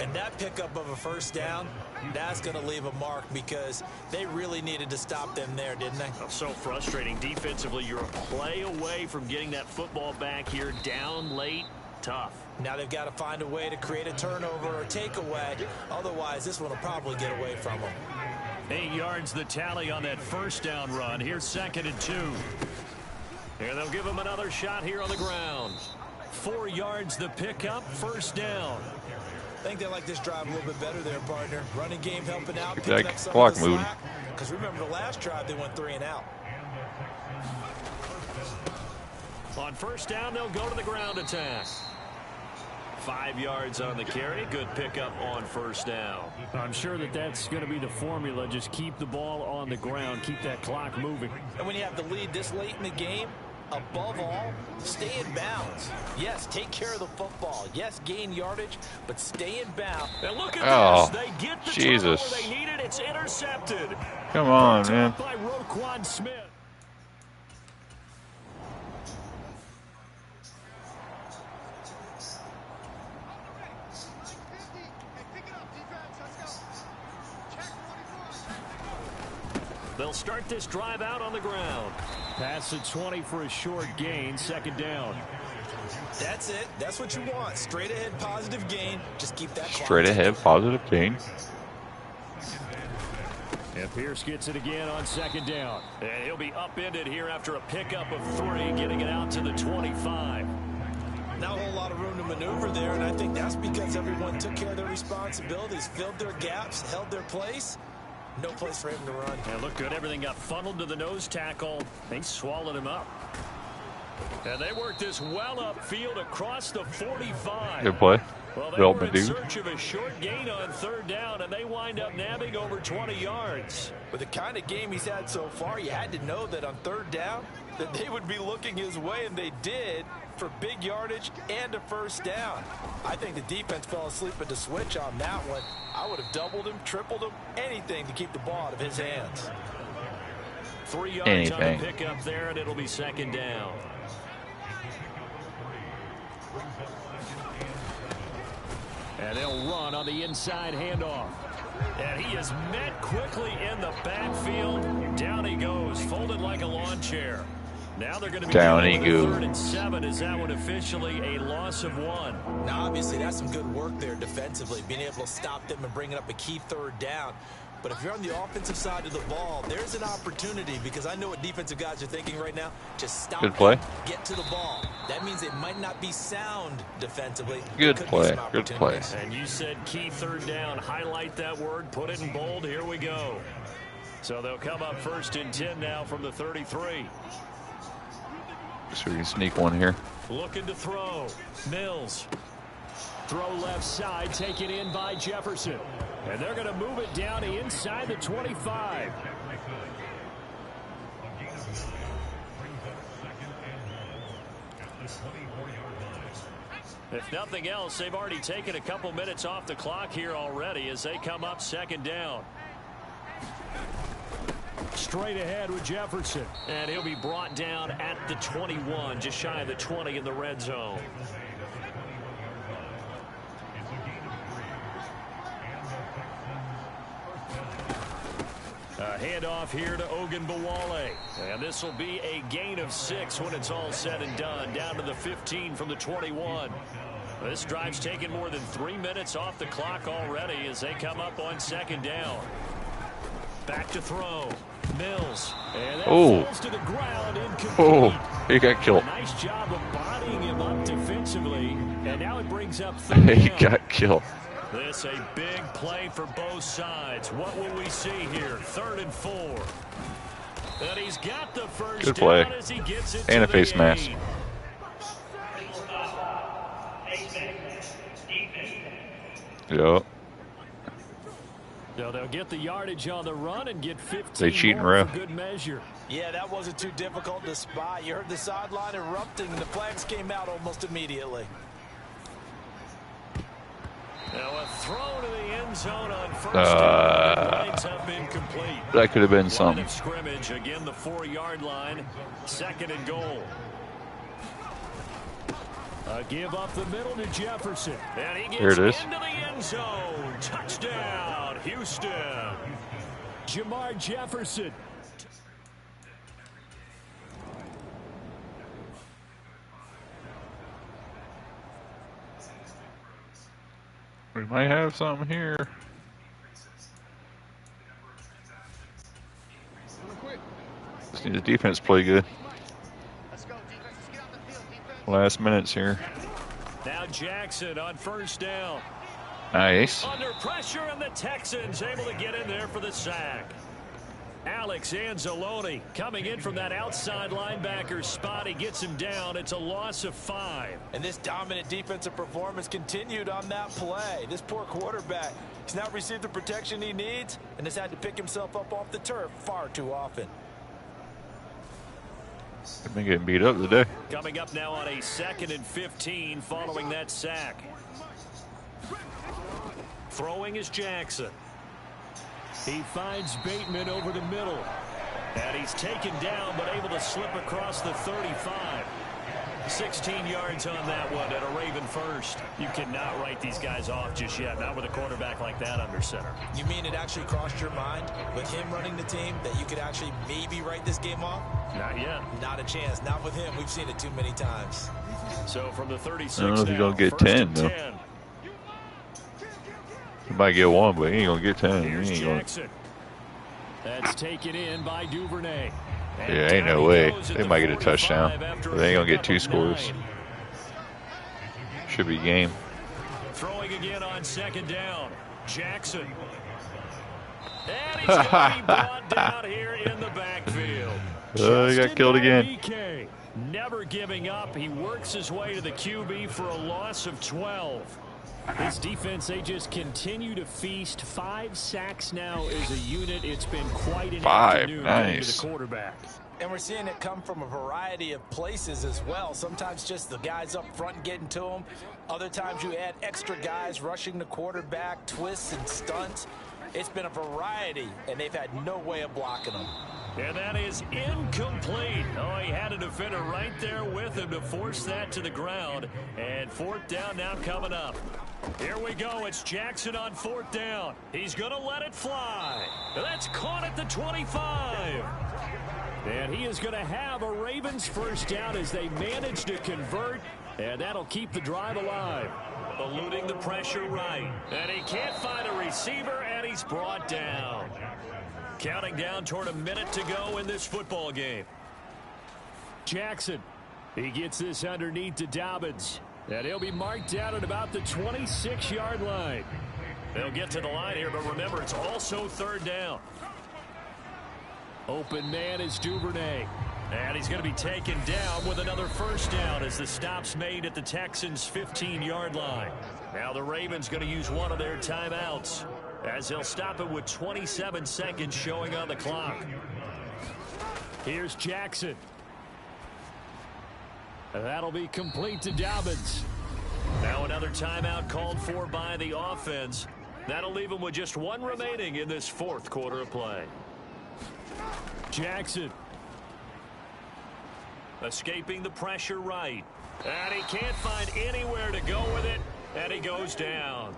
And that pickup of a 1st down, that's going to leave a mark because they really needed to stop them there, didn't they? So frustrating defensively. You're a play away from getting that football back here, down late, tough. Now they've got to find a way to create a turnover or takeaway. Otherwise, this one will probably get away from them. 8 yards the tally on that 1st down run. Here's 2nd and 2. And they'll give him another shot here on the ground. 4 yards the pickup, 1st down. I think they like this drive a little bit better there, partner. Running game helping out. That clock moving. Because remember the last drive they went 3 and out. On 1st down, they'll go to the ground attack. 5 yards on the carry. Good pickup on 1st down. I'm sure that's going to be the formula. Just keep the ball on the ground. Keep that clock moving. And when you have the lead this late in the game, above all, stay in bounds. Yes, take care of the football. Yes, gain yardage, but stay in bounds. And look at this. They get the Jesus. turnover they needed. It's intercepted. Come on, man. By Roquan Smith. They'll start this drive out on the ground. Pass at 20 for a short gain, 2nd down. That's it. That's what you want. Straight ahead, positive gain. Just keep that straight ahead, positive gain. And Pierce gets it again on 2nd down. And he'll be upended here after a pickup of 3, getting it out to the 25. Not a whole lot of room to maneuver there, and I think that's because everyone took care of their responsibilities, filled their gaps, held their place. No place for him to run. And look good. Everything got funneled to the nose tackle. They swallowed him up. And they worked this well upfield across the 45. Good play. Well, they Well, were in search of a short gain on 3rd down, and they wind up nabbing over 20 yards. With the kind of game he's had so far, you had to know that on 3rd down that they would be looking his way, and they did, for big yardage and a 1st down. I think the defense fell asleep at the switch on that one. I would have doubled him, tripled him, anything to keep the ball out of his hands. 3 yards on the pickup there, and it'll be 2nd down. And they'll run on the inside handoff. And he is met quickly in the backfield. Down he goes, folded like a lawn chair. Now they're going to be down he goes. 3rd and 7. Is that one officially a loss of 1? Now, obviously, that's some good work there defensively, being able to stop them and bringing up a key 3rd down. But if you're on the offensive side of the ball, there's an opportunity, because I know what defensive guys are thinking right now. Just stop Good play. them, get to the ball. That means it might not be sound defensively. Good play. Good play. And you said key 3rd down. Highlight that word. Put it in bold. Here we go. So they'll come up 1st and 10 now from the 33. So we can sneak one here. Looking to throw. Mills. Throw left side, taken in by Jefferson. And they're going to move it down to inside the 25. If nothing else, they've already taken a couple minutes off the clock here already as they come up 2nd down. Straight ahead with Jefferson. And he'll be brought down at the 21, just shy of the 20 in the red zone. A handoff here to Ogunbowale. And this will be a gain of 6 when it's all said and done. Down to the 15 from the 21. This drive's taken more than 3 minutes off the clock already as they come up on 2nd down. Back to throw. Mills. And that falls to the ground, incomplete. He got killed. Nice job of bodying him up defensively. And now it brings up 3rd He down. got killed. This a big play for both sides. What will we see here? 3rd and 4. And he's got the first Good play. down as he gets it And to a face the mask. 8. Yep. So they'll get the yardage on the run and get 15 They cheating, more ref. for good measure. Yeah, that wasn't too difficult to spot. You heard the sideline erupting, and the flags came out almost immediately. Now a throw to the end zone on first down. Lines up incomplete. That could have been Line something. of scrimmage, again the 4-yard line. 2nd and goal. A give up the middle to Jefferson. And he Here gets it is. into the end zone. Touchdown, Houston. Jamar Jefferson. We might have something here. Just need the defense to play good. Last minutes here. Now Jackson on first down. Nice. Under pressure, and the Texans able to get in there for the sack. Alex Anzalone coming in from that outside linebacker spot. He gets him down. It's a loss of 5. And this dominant defensive performance continued on that play. This poor quarterback, he's not received the protection he needs and has had to pick himself up off the turf far too often. They've been getting beat up today. Coming up now on a 2nd and 15 following that sack. Throwing is Jackson. He finds Bateman over the middle. And he's taken down but able to slip across the 35. 16 yards on that one at a Raven first. You cannot write these guys off just yet. Not with a quarterback like that under center. You mean it actually crossed your mind with him running the team that you could actually maybe write this game off? Not yet. Not a chance. Not with him. We've seen it too many times. So from the 36 I don't know if he's going to get 1st 10, and though. 10. He might get 1, but he ain't going to get 10. Here's He ain't gonna... Jackson. That's taken in by Duvernay. And Yeah, ain't no down he way. goes at They the might get a 45 touchdown. after They ain't going to pickup get 2 of scores. 9. Should be game. Throwing again on 2nd down. Jackson. And he's going to be brought down here in the backfield. He got Just killed in by again. BK. Never giving up. He works his way to the QB for a loss of 12. This defense, they just continue to feast. 5 sacks now as a unit. It's been quite an 5, afternoon going to nice. the quarterback. And we're seeing it come from a variety of places as well. Sometimes just the guys up front getting to him. Other times you add extra guys rushing the quarterback, twists and stunts. It's been a variety, and they've had no way of blocking them. And that is incomplete. Oh, he had a defender right there with him to force that to the ground. And 4th down now coming up. Here we go. It's Jackson on 4th down. He's going to let it fly. That's caught at the 25. And he is going to have a Ravens first down as they manage to convert. And that'll keep the drive alive. Eluding the pressure right. And he can't find a receiver, and he's brought down. Counting down toward a minute to go in this football game. Jackson. He gets this underneath to Dobbins. And he'll be marked down at about the 26-yard line. They'll get to the line here, but remember, it's also 3rd down. Open man is Duvernay. And he's going to be taken down with another first down as the stop's made at the Texans' 15-yard line. Now the Ravens going to use one of their timeouts as they'll stop it with 27 seconds showing on the clock. Here's Jackson. That'll be complete to Dobbins. Now another timeout called for by the offense. That'll leave them with just 1 remaining in this 4th quarter of play. Jackson. Escaping the pressure right. And he can't find anywhere to go with it. And he goes down.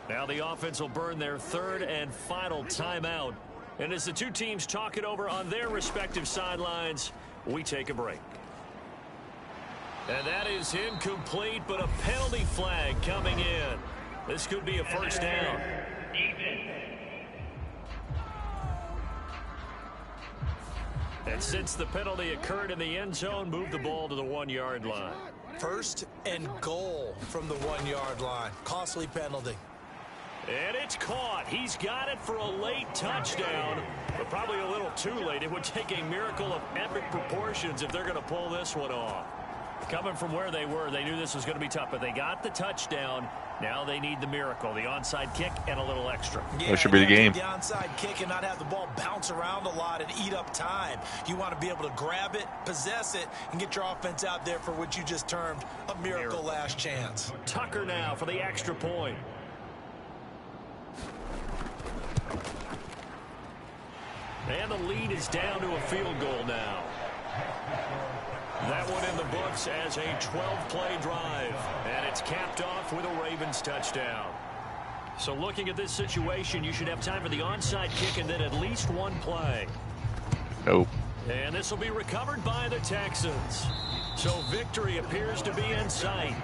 Now the offense will burn their 3rd and final timeout. And as the two teams talk it over on their respective sidelines, we take a break. And that is incomplete, but a penalty flag coming in. This could be a first down. And since the penalty occurred in the end zone, move the ball to the 1-yard line. 1st and goal from the 1-yard line. Costly penalty. And it's caught. He's got it for a late touchdown, but probably a little too late. It would take a miracle of epic proportions if they're going to pull this one off. Coming from where they were, they knew this was going to be tough, but they got the touchdown. Now they need the miracle, the onside kick and a little extra. Yeah, that should be the game. The onside kick and not have the ball bounce around a lot and eat up time. You want to be able to grab it, possess it, and get your offense out there for what you just termed a miracle last chance. Tucker now for the extra point. And the lead is down to a field goal now. That one in the books as a 12-play drive. And it's capped off with a Ravens touchdown. So looking at this situation, you should have time for the onside kick and then at least one play. Nope. And this will be recovered by the Texans. So victory appears to be in sight.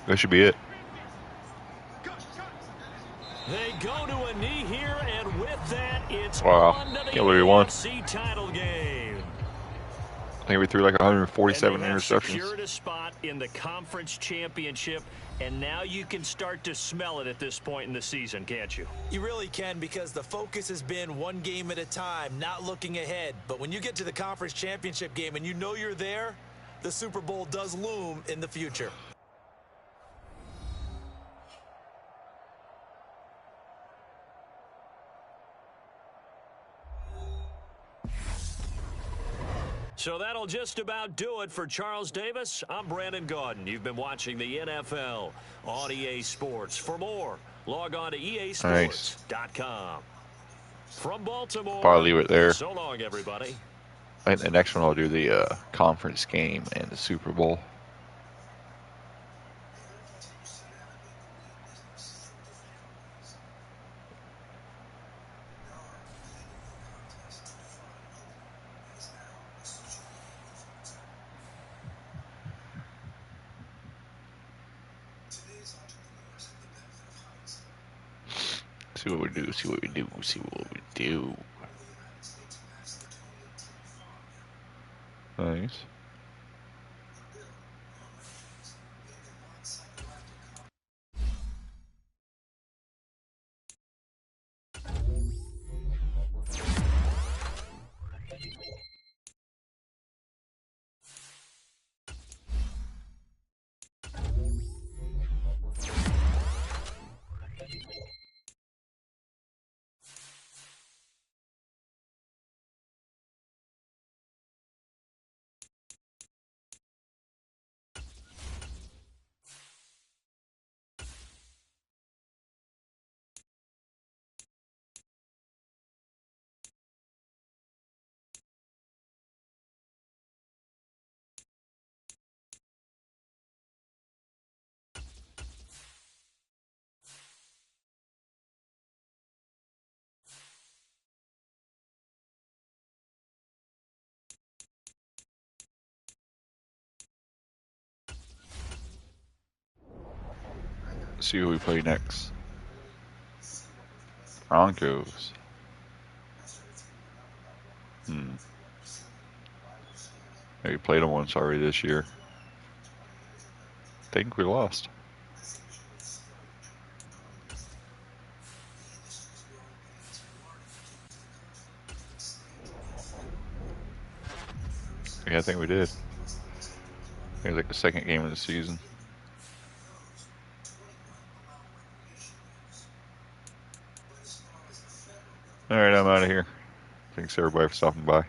That should be it. They go to a knee here, and with that, it's Wow. on to the Can't believe we won. AFC title game. I think we threw like 147 And they have interceptions. secured a spot in the conference championship, and now you can start to smell it at this point in the season, can't you? You really can, because the focus has been one game at a time, not looking ahead. But when you get to the conference championship game and you know you're there, the Super Bowl does loom in the future. So that'll just about do it for Charles Davis. I'm Brandon Gaudin. You've been watching the NFL on EA Sports. For more, log on to easports.com. From Baltimore, Probably leave it there. so long, everybody. I think the next one I'll do the conference game and the Super Bowl. See what we do, see what we do, see what we do. Nice. See who we play next. Broncos. We played them once already this year. I think we lost. Yeah, I think we did. It was like the second game of the season. All right, I'm out of here. Thanks everybody for stopping by.